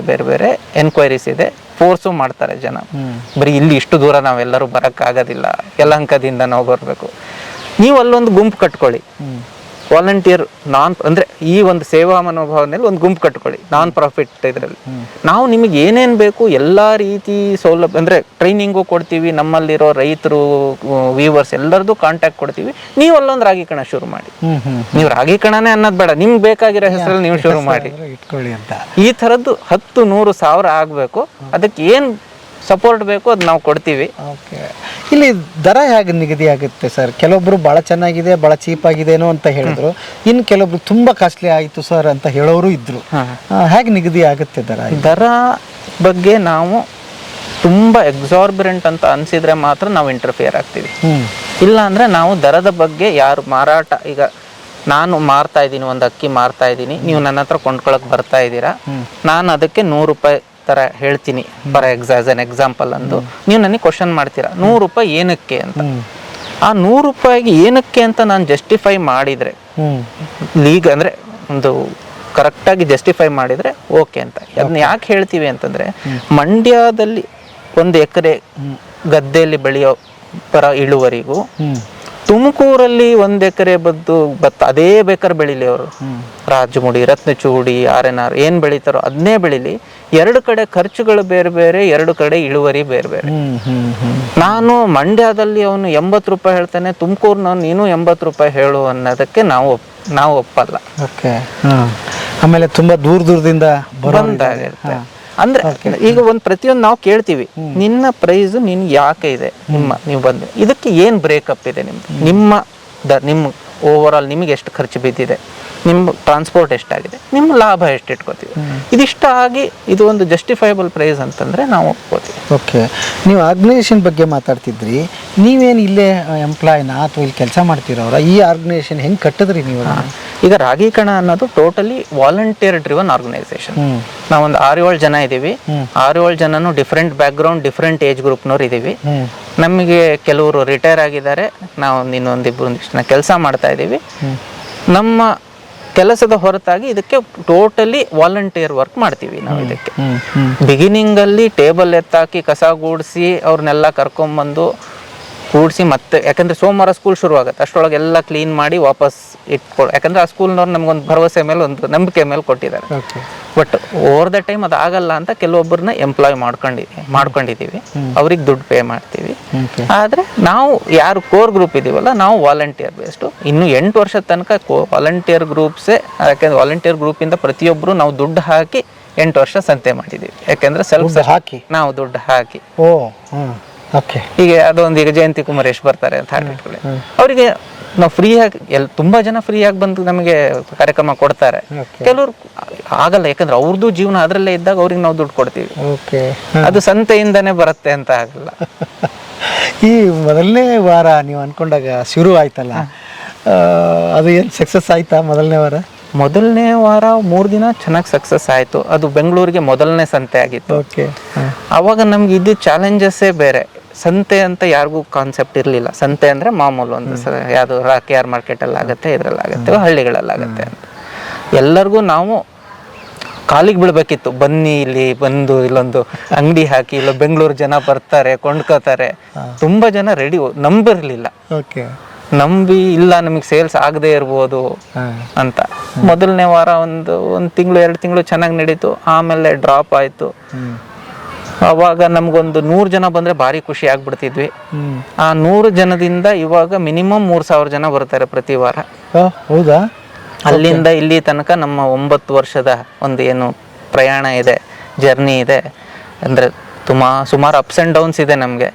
ಬೇರೆ ಎನ್ಕ್ವೈರೀಸ್ ಇದೆ. ಫೋರ್ಸು ಮಾಡ್ತಾರೆ ಜನ. ಬರೀ ಇಲ್ಲಿ ಇಷ್ಟು ದೂರ ನಾವೆಲ್ಲರೂ ಬರೋಕ್ಕಾಗೋದಿಲ್ಲ, ಯಲಹಂಕದಿಂದ ನಾವು ಬರಬೇಕು. ನೀವು ಅಲ್ಲೊಂದು ಗುಂಪು ಕಟ್ಕೊಳ್ಳಿ, ವಾಲಂಟಿಯರ್ ಅಂದರೆ ಈ ಒಂದು ಸೇವಾ ಮನೋಭಾವನೆಯಲ್ಲಿ ಒಂದು ಗುಂಪು ಕಟ್ಕೊಳ್ಳಿ, ನಾನ್ ಪ್ರಾಫಿಟ್ ಇದರಲ್ಲಿ. ನಾವು ನಿಮಗೆ ಏನೇನು ಬೇಕು ಎಲ್ಲ ರೀತಿ ಸೌಲಭ್ಯ ಅಂದರೆ ಟ್ರೈನಿಂಗು ಕೊಡ್ತೀವಿ, ನಮ್ಮಲ್ಲಿರೋ ರೈತರು ವೀವರ್ಸ್ ಎಲ್ಲರದ್ದು ಕಾಂಟ್ಯಾಕ್ಟ್ ಕೊಡ್ತೀವಿ. ನೀವು ಅಲ್ಲೊಂದು ರಾಗಿ ಕಣ ಶುರು ಮಾಡಿ. ನೀವು ರಾಗಿ ಕಣನೇ ಅನ್ನೋದು ಬೇಡ, ನಿಮ್ಗೆ ಬೇಕಾಗಿರೋ ಹೆಸರಲ್ಲಿ ನೀವು ಶುರು ಮಾಡಿ ಇಟ್ಕೊಳ್ಳಿ ಅಂತ. ಈ ಥರದ್ದು 10, 100, 1000 ಆಗಬೇಕು. ಅದಕ್ಕೆ ಏನು ಸಪೋರ್ಟ್ ಬೇಕು ಅದು ನಾವು ಕೊಡ್ತೀವಿ. ಓಕೆ, ಇಲ್ಲಿ ದರ ಹೇಗೆ ನಿಗದಿ ಆಗುತ್ತೆ ಸರ್? ಕೆಲವೊಬ್ರು ಭಾಳ ಚೆನ್ನಾಗಿದೆ, ಭಾಳ ಚೀಪ್ ಆಗಿದೇನೋ ಅಂತ ಹೇಳಿದ್ರು, ಇನ್ನು ಕೆಲವೊಬ್ರು ತುಂಬ ಕಾಸ್ಟ್ಲಿ ಆಯಿತು ಸರ್ ಅಂತ ಹೇಳೋರು ಇದ್ರು. ಹೇಗೆ ನಿಗದಿ ಆಗುತ್ತೆ ದರ ಬಗ್ಗೆ ನಾವು ತುಂಬ ಎಕ್ಸಾರ್ಬಿರೆಂಟ್ ಅಂತ ಅನಿಸಿದ್ರೆ ಮಾತ್ರ ನಾವು ಇಂಟರ್ಫಿಯರ್ ಆಗ್ತೀವಿ. ಇಲ್ಲ ಅಂದರೆ ನಾವು ದರದ ಬಗ್ಗೆ ಯಾರು ಮಾರಾಟ, ಈಗ ನಾನು ಮಾರ್ತಾ ಇದ್ದೀನಿ, ಒಂದು ಅಕ್ಕಿ ಮಾರ್ತಾ ಇದ್ದೀನಿ, ನೀವು ನನ್ನ ಹತ್ರ ಕೊಂಡ್ಕೊಳಕ್ಕೆ ಬರ್ತಾ ಇದ್ದೀರಾ, ನಾನು ಅದಕ್ಕೆ 100 ರೂಪಾಯಿ ಥರ ಹೇಳ್ತೀನಿ ಫಾರ್ ಎಕ್ಸಾಂಪಲ್ ಅಂದು, ನೀವು ನನಗೆ ಕ್ವಶನ್ ಮಾಡ್ತೀರಾ 100 ರೂಪಾಯಿ ಏನಕ್ಕೆ ಅಂತ. ಆ 100 ರೂಪಾಯಿಗೆ ಏನಕ್ಕೆ ಅಂತ ನಾನು ಜಸ್ಟಿಫೈ ಮಾಡಿದರೆ, ಅಂದರೆ ಒಂದು ಕರೆಕ್ಟಾಗಿ ಜಸ್ಟಿಫೈ ಮಾಡಿದರೆ ಓಕೆ ಅಂತ. ಅದನ್ನ ಯಾಕೆ ಹೇಳ್ತೀವಿ ಅಂತಂದರೆ, ಮಂಡ್ಯದಲ್ಲಿ 1 ಎಕರೆ ಗದ್ದೆಯಲ್ಲಿ ಬೆಳೆಯೋ ಪರ ಇಳುವರಿಗೂ ತುಮಕೂರಲ್ಲಿ 1 ಎಕರೆ ಭತ್ತ ಅದೇ ಬೇಕಾದ್ರೆ ಬೆಳಿಲಿ, ಅವರು ರಾಜಮುಡಿ, ರತ್ನಚೂಡಿ, RNR ಏನು ಬೆಳಿತಾರೋ ಅದನ್ನೇ ಬೆಳಿಲಿ. 2 ಕಡೆ ಖರ್ಚುಗಳು ಬೇರೆ ಬೇರೆ, 2 ಕಡೆ ಇಳುವರಿ ಬೇರೆ ಬೇರೆ. ನಾನು ಮಂಡ್ಯದಲ್ಲಿ ಅವನು 80 ರೂಪಾಯಿ ಹೇಳ್ತಾನೆ, ತುಮಕೂರಿನವನು ನೀನು 80 ರೂಪಾಯಿ ಹೇಳು ಅನ್ನೋದಕ್ಕೆ ನಾವು ಒಪ್ಪಲ್ಲ. ಓಕೆ, ಆಮೇಲೆ ತುಂಬ ದೂರದಿಂದ ಬಂದಾಗಿರುತ್ತೆ. ಅಂದ್ರೆ ಈಗ ಪ್ರತಿಯೊಂದು ನಾವು ಕೇಳ್ತೀವಿ, ನಿನ್ನ ಪ್ರೈಸ್ ನಿನ್ಗೆ ಯಾಕೆ ಇದೆ, ನೀವು ಬಂದು ಇದಕ್ಕೆ ಏನು ಬ್ರೇಕಪ್ ಇದೆ ನಿಮ್ಮ ಓವರ್ ಆಲ್ ನಿಮಗೆ ಎಷ್ಟು ಖರ್ಚು ಬಿದ್ದಿದೆ, ನಿಮ್ಮ ಟ್ರಾನ್ಸ್ಪೋರ್ಟ್ ಎಷ್ಟಾಗಿದೆ, ನಿಮ್ಮ ಲಾಭ ಎಷ್ಟು ಇಟ್ಕೋತೀವಿ, ಇದಿಷ್ಟ ಆಗಿ ಇದು ಒಂದು ಜಸ್ಟಿಫೈಬಲ್ ಪ್ರೈಸ್ ಅಂತಂದ್ರೆ ನಾವು ಒಪ್ಕೋತೀವಿ. ಓಕೆ, ನೀವು ಆರ್ಗನೈಸೇಷನ್ ಬಗ್ಗೆ ಮಾತಾಡ್ತಿದ್ರಿ, ನೀವೇನು ಇಲ್ಲೇ ಎಂಪ್ಲಾಯ್ನಾ ಅಥವಾ ಇಲ್ಲಿ ಕೆಲಸ ಮಾಡ್ತಿರೋರ? ಈ ಆರ್ಗನೈಸೇಷನ್ ಹೆಂಗೆ ಕಟ್ಟಿದ್ರಿ ನೀವು? ಈಗ ರಾಗಿ ಕಣ ಅನ್ನೋದು ಟೋಟಲಿ ವಾಲಂಟಿಯರ್ ಡ್ರಿವನ್ ಆರ್ಗನೈಸೇಷನ್. ನಾವೊಂದು 6-7 ಜನ ಇದ್ದೀವಿ. 6-7 ಜನನು ಡಿಫ್ರೆಂಟ್ ಬ್ಯಾಕ್ಗ್ರೌಂಡ್, ಡಿಫ್ರೆಂಟ್ ಏಜ್ ಗ್ರೂಪ್ನವ್ರು ಇದ್ದೀವಿ. ನಮಗೆ ಕೆಲವರು ರಿಟೈರ್ ಆಗಿದ್ದಾರೆ, ನಾವು ಇನ್ನೊಂದಿಷ್ಟು ಜನ ಕೆಲಸ ಮಾಡ್ತಾ ಇದ್ದೀವಿ. ನಮ್ಮ ಕೆಲಸದ ಹೊರತಾಗಿ ಇದಕ್ಕೆ ಟೋಟಲಿ ವಾಲಂಟಿಯರ್ ವರ್ಕ್ ಮಾಡ್ತೀವಿ ನಾವು. ಇದಕ್ಕೆ ಬಿಗಿನಿಂಗಲ್ಲಿ ಟೇಬಲ್ ಎತ್ತಾಕಿ ಕಸ ಗೂಡಿಸಿ ಅವ್ರನ್ನೆಲ್ಲ ಕರ್ಕೊಂಬಂದು ಕೂಡಿಸಿ, ಮತ್ತೆ ಯಾಕಂದರೆ ಸೋಮವಾರ ಸ್ಕೂಲ್ ಶುರು ಆಗುತ್ತೆ, ಅಷ್ಟರೊಳಗೆ ಎಲ್ಲ ಕ್ಲೀನ್ ಮಾಡಿ ವಾಪಸ್ ಯಾಕಂದರೆ ಆ ಸ್ಕೂಲ್ನವ್ರು ನಮಗೊಂದು ಭರವಸೆ ಮೇಲೆ, ಒಂದು ನಂಬಿಕೆ ಮೇಲೆ ಕೊಟ್ಟಿದ್ದಾರೆ. ಬಟ್ ಓವರ್ ದ ಟೈಮ್ ಅದು ಆಗಲ್ಲ ಅಂತ ಕೆಲವೊಬ್ಬರನ್ನ ಎಂಪ್ಲಾಯ್ ಮಾಡ್ಕೊಂಡಿದ್ದೀವಿ, ಅವ್ರಿಗೆ ದುಡ್ಡು ಪೇ ಮಾಡ್ತೀವಿ. ಆದರೆ ನಾವು ಯಾರು ಕೋರ್ ಗ್ರೂಪ್ ಇದೀವಲ್ಲ, ನಾವು ವಾಲಂಟಿಯರ್ ಬೇಸ್ಡು. ಇನ್ನು 8 ವರ್ಷದ ತನಕ ವಾಲಂಟಿಯರ್ ಗ್ರೂಪ್ಸೇ, ಯಾಕೆಂದ್ರೆ ವಾಲಂಟಿಯರ್ ಗ್ರೂಪಿಂದ ಪ್ರತಿಯೊಬ್ಬರು ನಾವು ದುಡ್ಡು ಹಾಕಿ 8 ವರ್ಷ ಸಂತೆ ಮಾಡಿದ್ದೀವಿ. ಯಾಕೆಂದ್ರೆ ಸೆಲ್ಫ್ ಹಾಕಿ ನಾವು ದುಡ್ಡು ಹಾಕಿ. ಓಕೆ, ಹೀಗೆ ಅದೊಂದು ಈಗ ಜಯಂತಿ ಕುಮಾರೇಶ್ ಬರ್ತಾರೆ ಅಂತ ಹಾಕಿಟ್ಕೊಳ್ಳಿ, ಅವರಿಗೆ ನಾವು ಫ್ರೀಯಾಗಿ ತುಂಬ ಜನ ಫ್ರೀಯಾಗಿ ಬಂದು ನಮಗೆ ಕಾರ್ಯಕ್ರಮ ಕೊಡ್ತಾರೆ. ಕೆಲವರು ಆಗಲ್ಲ, ಯಾಕಂದ್ರೆ ಅವ್ರದ್ದು ಜೀವನ ಅದರಲ್ಲೇ ಇದ್ದಾಗ ಅವ್ರಿಗೆ ನಾವು ದುಡ್ಡು ಕೊಡ್ತೀವಿ. ಅದು ಸಂತೆಯಿಂದನೇ ಬರುತ್ತೆ ಅಂತ ಆಗಲ್ಲ. ಈ ಮೊದಲನೇ ವಾರ ನೀವು ಅನ್ಕೊಂಡಾಗ ಶುರು ಆಯ್ತಲ್ಲ, ಅದು ಏನು ಸಕ್ಸಸ್ ಆಯ್ತಾ? ಮೊದಲನೇ ವಾರ 3 ದಿನ ಚೆನ್ನಾಗಿ ಸಕ್ಸಸ್ ಆಯಿತು. ಅದು ಬೆಂಗಳೂರಿಗೆ ಮೊದಲನೇ ಸಂತೆ ಆಗಿತ್ತು. ಅವಾಗ ನಮ್ಗೆ ಇದು ಚಾಲೆಂಜಸ್ಸೇ ಬೇರೆ. ಸಂತೆ ಅಂತ ಯಾರಿಗೂ ಕಾನ್ಸೆಪ್ಟ್ ಇರಲಿಲ್ಲ. ಸಂತೆ ಅಂದರೆ ಮಾಮೂಲು ಒಂದು ಯಾವುದು KR ಮಾರ್ಕೆಟಲ್ಲಿ ಆಗುತ್ತೆ, ಇದರಲ್ಲಾಗುತ್ತೆ, ಹಳ್ಳಿಗಳಲ್ಲಾಗುತ್ತೆ ಅಂತ. ಎಲ್ಲರಿಗೂ ನಾವು ಕಾಲಿಗೆ ಬೀಳ್ಬೇಕಿತ್ತು, ಬನ್ನಿ ಇಲ್ಲಿ ಬಂದು ಇಲ್ಲೊಂದು ಅಂಗಡಿ ಹಾಕಿ, ಇಲ್ಲ ಬೆಂಗಳೂರು ಜನ ಬರ್ತಾರೆ ಕೊಂಡ್ಕೋತಾರೆ. ತುಂಬ ಜನ ರೆಡಿ ನಂಬಿರಲಿಲ್ಲ, ನಂಬಿ ಇಲ್ಲ ನಮಗೆ ಸೇಲ್ಸ್ ಆಗದೆ ಇರ್ಬೋದು ಅಂತ. ಮೊದಲನೇ ವಾರ ಒಂದು ತಿಂಗಳು 2 ತಿಂಗಳು ಚೆನ್ನಾಗಿ ನಡೀತು. ಆಮೇಲೆ ಡ್ರಾಪ್ ಆಯಿತು. ಅವಾಗ ನಮ್ಗೊಂದು 100 ಜನ ಬಂದರೆ ಭಾರಿ ಖುಷಿ ಆಗ್ಬಿಡ್ತಿದ್ವಿ. ಆ 100 ಜನದಿಂದ ಇವಾಗ ಮಿನಿಮಮ್ 3000 ಜನ ಬರ್ತಾರೆ ಪ್ರತಿ ವಾರ. ಹೌದಾ? ಅಲ್ಲಿಂದ ಇಲ್ಲಿ ತನಕ ನಮ್ಮ 9 ವರ್ಷದ ಒಂದು ಏನು ಪ್ರಯಾಣ ಇದೆ, ಜರ್ನಿ ಇದೆ. ಅಂದರೆ ಸುಮಾರು ಅಪ್ಸ್ ಆ್ಯಂಡ್ ಡೌನ್ಸ್ ಇದೆ ನಮಗೆ.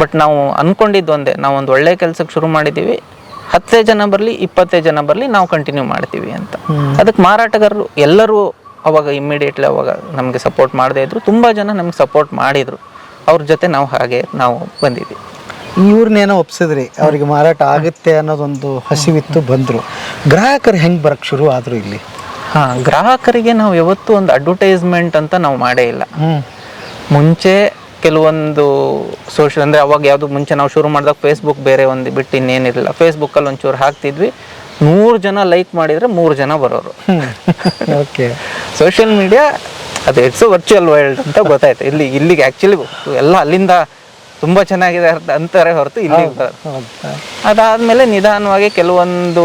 ಬಟ್ ನಾವು ಅಂದ್ಕೊಂಡಿದ್ದು ಒಂದೇ, ನಾವೊಂದು ಒಳ್ಳೆ ಕೆಲಸಕ್ಕೆ ಶುರು ಮಾಡಿದ್ದೀವಿ, 10 ಜನ ಬರಲಿ 20 ಜನ ಬರಲಿ, ನಾವು ಕಂಟಿನ್ಯೂ ಮಾಡ್ತೀವಿ ಅಂತ. ಅದಕ್ಕೆ ಮಾರಾಟಗಾರರು ಎಲ್ಲರೂ ಅವಾಗ ಇಮ್ಮಿಡಿಯೇಟ್ಲಿ ಅವಾಗ ನಮಗೆ ಸಪೋರ್ಟ್ ಮಾಡದೇ ಇದ್ರು. ತುಂಬ ಜನ ನಮ್ಗೆ ಸಪೋರ್ಟ್ ಮಾಡಿದರು. ಅವ್ರ ಜೊತೆ ನಾವು ಬಂದಿದ್ವಿ. ಇವ್ರನ್ನೇನೋ ಒಪ್ಸಿದ್ರಿ, ಅವ್ರಿಗೆ ಮಾರಾಟ ಆಗುತ್ತೆ ಅನ್ನೋದೊಂದು ಹಸಿವಿತ್ತು, ಬಂದರು. ಗ್ರಾಹಕರು ಹೆಂಗೆ ಬರೋಕ್ಕೆ ಶುರು ಆದರು ಇಲ್ಲಿ? ಗ್ರಾಹಕರಿಗೆ ನಾವು ಯಾವತ್ತೂ ಒಂದು ಅಡ್ವರ್ಟೈಸ್ಮೆಂಟ್ ಅಂತ ನಾವು ಮಾಡೇ ಇಲ್ಲ. ಮುಂಚೆ ಕೆಲವೊಂದು ಸೋಷಿಯಲ್ ಅಂದರೆ ಅವಾಗ ಯಾವುದು ಮುಂಚೆ ನಾವು ಶುರು ಮಾಡಿದಾಗ ಫೇಸ್ಬುಕ್ ಬೇರೆ ಒಂದು ಬಿಟ್ಟು ಇನ್ನೇನಿರಲಿಲ್ಲ. ಫೇಸ್ಬುಕ್ಕಲ್ಲಿ ಒಂಚೂರು ಹಾಕ್ತಿದ್ವಿ, 100 ಜನ ಲೈಕ್ ಮಾಡಿದರೆ 3 ಜನ ಬರೋರು. ಸೋಷಿಯಲ್ ಮೀಡಿಯಾ ಅದು ಇಟ್ಸ್ ವರ್ಚುವಲ್ ವರ್ಲ್ಡ್ ಅಂತ ಗೊತ್ತಾಯ್ತು. ಇಲ್ಲಿಗೆ ಆ್ಯಕ್ಚುಲಿ ಎಲ್ಲ ಅಲ್ಲಿಂದ ತುಂಬಾ ಚೆನ್ನಾಗಿದೆ ಅಂತಾರೆ ಹೊರತು ಇಲ್ಲಿ ಅದಾದ್ಮೇಲೆ ನಿಧಾನವಾಗಿ ಕೆಲವೊಂದು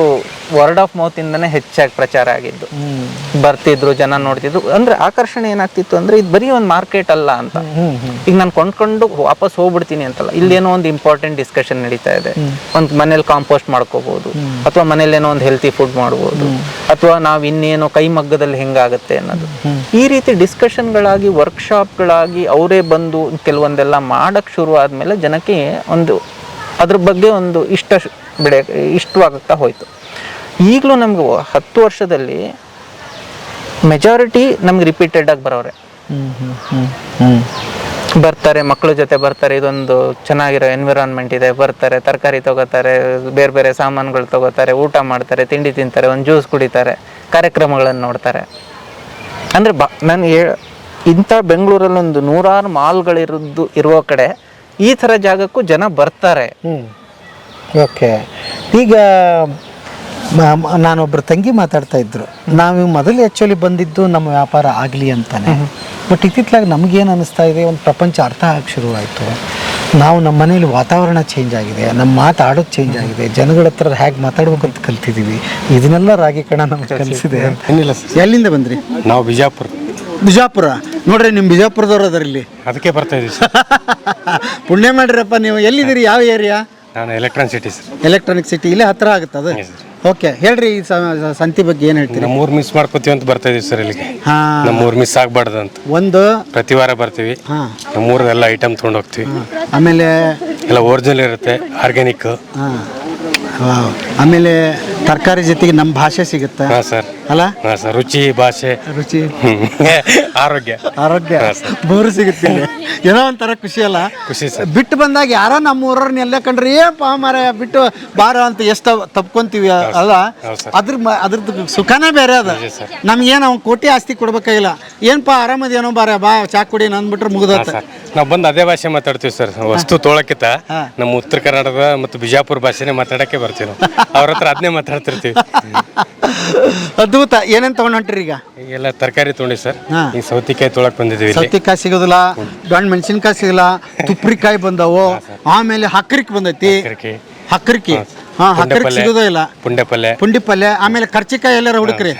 ವರ್ಡ್ ಆಫ್ ಮೌತ್ ಇಂದನೇ ಹೆಚ್ಚಾಗಿ ಪ್ರಚಾರ ಆಗಿದ್ದು. ಬರ್ತಿದ್ರು, ಜನ ನೋಡ್ತಿದ್ರು. ಅಂದ್ರೆ ಆಕರ್ಷಣೆ ಏನಾಗ್ತಿತ್ತು ಅಂದ್ರೆ ಇದು ಬರೀ ಒಂದು ಮಾರ್ಕೆಟ್ ಅಲ್ಲ ಅಂತ. ಈಗ ನಾನು ಕೊಂಡ್ಕೊಂಡು ವಾಪಸ್ ಹೋಗ್ಬಿಡ್ತೀನಿ ಅಂತಲ್ಲ, ಇಲ್ಲೇನೋ ಒಂದು ಇಂಪಾರ್ಟೆಂಟ್ ಡಿಸ್ಕಷನ್ ನಡೀತಾ ಇದೆ. ಒಂದು ಮನೇಲಿ ಕಾಂಪೋಸ್ಟ್ ಮಾಡ್ಕೋಬಹುದು, ಅಥವಾ ಮನೇಲಿ ಏನೋ ಒಂದು ಹೆಲ್ತಿ ಫುಡ್ ಮಾಡ್ಬೋದು, ಅಥವಾ ನಾವ್ ಇನ್ನೇನೋ ಕೈಮಗ್ಗದಲ್ಲಿ ಹೆಂಗಾಗತ್ತೆ ಅನ್ನೋದು. ಈ ರೀತಿ ಡಿಸ್ಕಷನ್ಗಳಾಗಿ, ವರ್ಕ್ಶಾಪ್ಗಳಾಗಿ ಅವರೇ ಬಂದು ಕೆಲವೊಂದೆಲ್ಲ ಮಾಡಕ್ ಶುರು ಆದ್ಮೇಲೆ ಜನಕ್ಕೆ ಒಂದು ಅದ್ರ ಬಗ್ಗೆ ಒಂದು ಇಷ್ಟವಾಗ್ತಾ ಹೋಯ್ತು. ಈಗಲೂ ನಮ್ಗೆ 10 ವರ್ಷದಲ್ಲಿ ಮೆಜಾರಿಟಿ ನಮ್ಗೆ ರಿಪೀಟೆಡ್ ಆಗಿ ಬರೋರೆ ಬರ್ತಾರೆ, ಮಕ್ಕಳ ಜೊತೆ ಬರ್ತಾರೆ. ಇದೊಂದು ಚೆನ್ನಾಗಿರೋ ಎನ್ವಿರಾನ್ಮೆಂಟ್ ಇದೆ, ಬರ್ತಾರೆ, ತರಕಾರಿ ತಗೋತಾರೆ, ಬೇರೆ ಬೇರೆ ಸಾಮಾನುಗಳು ತಗೋತಾರೆ, ಊಟ ಮಾಡ್ತಾರೆ, ತಿಂಡಿ ತಿಂತಾರೆ, ಒಂದು ಜ್ಯೂಸ್ ಕುಡಿತಾರೆ, ಕಾರ್ಯಕ್ರಮಗಳನ್ನು ನೋಡ್ತಾರೆ. ಅಂದರೆ ನಾನು ಇಂಥ ಬೆಂಗಳೂರಲ್ಲಿ ಒಂದು 100 ಮಾಲ್ಗಳಿರೋದು ಇರುವ ಕಡೆ ಈ ಥರ ಜಾಗಕ್ಕೂ ಜನ ಬರ್ತಾರೆ. ಓಕೆ. ಈಗ ನಾನೊಬ್ಬರು ತಂಗಿ ಮಾತಾಡ್ತಾ ಇದ್ರು, ನಾವು ಮೊದಲು ಆ್ಯಕ್ಚುಲಿ ಬಂದಿದ್ದು ನಮ್ಮ ವ್ಯಾಪಾರ ಆಗಲಿ ಅಂತಾನೆ. ಬಟ್ ಇತ್ತಿತ್ತಲಾಗಿ ನಮಗೇನು ಅನ್ನಿಸ್ತಾ ಇದೆ, ಒಂದು ಪ್ರಪಂಚ ಅರ್ಥ ಆಗಕ್ಕೆ ಶುರುವಾಯಿತು. ನಾವು ನಮ್ಮ ಮನೇಲಿ ವಾತಾವರಣ ಚೇಂಜ್ ಆಗಿದೆ, ನಮ್ಮ ಮಾತಾಡೋದು ಚೇಂಜ್ ಆಗಿದೆ, ಜನಗಳ ಹತ್ರ ಹೇಗೆ ಮಾತಾಡ್ಬೇಕು ಅಂತ ಕಲ್ತಿದ್ದೀವಿ. ಇದನ್ನೆಲ್ಲ ರಾಗಿ ಕಣ ನಮ್ಗೆ ಕಲಿಸಿದೆ. ಏನಿಲ್ಲ ಸರ್. ಎಲ್ಲಿಂದ ಬಂದ್ರಿ? ನಾವು ಬಿಜಾಪುರ. ನೋಡ್ರಿ, ನಿಮ್ಮ ಬಿಜಾಪುರದವ್ರು ಅದರಲ್ಲಿ ಅದಕ್ಕೆ ಬರ್ತಾ ಇದ್ದೀವಿ ಸರ್. ಪುಣ್ಯ ಮಾಡಿರಪ್ಪ. ನೀವು ಎಲ್ಲಿದ್ದೀರಿ? ಯಾವ ಏರಿಯಾ? ನಾನು electronic city sir. Electronic city ಇಲ್ಲೇ ಹತ್ರ ಆಗುತ್ತೆ ಅದು. ಓಕೆ, ಹೇಳ್ರಿ ಈ ಸಂತಿ ಬಗ್ಗೆ ಏನು ಹೇಳ್ತೀರಿ? ನಮ್ಮ ಊರು ಮಿಸ್ ಮಾಡ್ಕೋತೀವಿ ಅಂತ ಬರ್ತಾ ಇದೀವಿ ಸರ್ ಇಲ್ಲಿಗೆ. ನಮ್ಮ ಊರು ಮಿಸ್ ಆಗಬಾರ್ದು ಅಂತ ಒಂದು ಪ್ರತಿ ವಾರ ಬರ್ತೀವಿ. ನಮ್ಮ ಊರದೆಲ್ಲ ಐಟಮ್ ತೊಗೊಂಡು ಹೋಗ್ತೀವಿ. ಆಮೇಲೆ ಎಲ್ಲ ಒರಿಜಿನಲ್ ಇರುತ್ತೆ, ಆರ್ಗ್ಯಾನಿಕ್. ಆಮೇಲೆ ತರಕಾರಿ ಜೊತೆಗೆ ನಮ್ಮ ಭಾಷೆ ಸಿಗುತ್ತೆ. ಹಾಂ ಸರ್. ಅಲ್ಲ? ಹಾಂ ಸರ್. ರುಚಿ, ಭಾಷೆ, ರುಚಿ, ಆರೋಗ್ಯ ಮೂರು ಸಿಗುತ್ತೆ. ಏನೋ ಒಂಥರ ಖುಷಿ ಅಲ್ಲ? ಖುಷಿ ಸರ್. ಬಿಟ್ಟು ಬಂದಾಗ ಯಾರೋ ನಮ್ಮ ಊರವ್ರನ್ನ ಎಲ್ಲ ಕಂಡ್ರೆ ಏಪ್ಪ ಮಾರ ಬಿಟ್ಟು ಬಾರ ಅಂತ ಎಷ್ಟು ತಪ್ಕೊಂತೀವಿ ಅಲ್ಲ? ಅದ್ರದ್ದು ಸುಖನೇ ಬೇರೆ ಅದ. ನಮ್ಗೇನು ಅವ್ನು ಕೋಟಿ ಆಸ್ತಿ ಕೊಡ್ಬೇಕಾಗಿಲ್ಲ. ಏನಪ್ಪ ಆರಾಮದೇನೋ ಬಾರ ಬಾ ಚಾ ಕುಡಿ ಅಂದ್ಬಿಟ್ರೆ ಮುಗ್ದತ್ತ. ನಾವು ಬಂದು ಅದೇ ಭಾಷೆ ಮಾತಾಡ್ತೀವಿ ಸರ್. ವಸ್ತು ತೊಗೊಳಕ್ಕಿಂತ ನಮ್ಮ ಉತ್ತರ ಕರ್ನಾಟಕದ ಮತ್ತು ಬಿಜಾಪುರ ಭಾಷೆನೇ ಮಾತಾಡಕ್ಕೆ ಬರ್ತೀವಿ ನಾವು. ಅವ್ರ ಹತ್ರ ಅದನ್ನೇ ಮಾತಾಡ್ತಿರ್ತೀವಿ. ಅದ್ಭುತ. ಏನೇನು ತಗೊಂಡ್ ಹೊಂಟ್ರಿ ಈಗ? ಈಗೆಲ್ಲ ತರಕಾರಿ ತೊಗೊಂಡಿ ಸರ್. ಈಗ ಸೌತಿಕಾಯಿ ತೊಗೊಳಕ್ ಬಂದಿದ್ದೀವಿ. ಸೌತಿಕಾಯಿ ಸಿಗೋದಿಲ್ಲ, ದೊಡ್ಡ ಮೆಣಸಿನ್ಕಾಯಿ ಸಿಗಲ್ಲ, ತುಪ್ರಿಕಾಯಿ ಬಂದವು, ಆಮೇಲೆ ಹಕ್ಕರಿಕ್ ಬಂದೈತಿ. ಹಕ್ಕರಿಕಿ ಹಕ್ಕರಿಕ್ ಸಿಗೋದೇ ಇಲ್ಲ. ಪುಂಡಿ ಪಲ್ಯ, ಆಮೇಲೆ ಕರ್ಚಿಕಾಯಿ ಎಲ್ಲಾರ ಹುಡುಕ್ರಿ.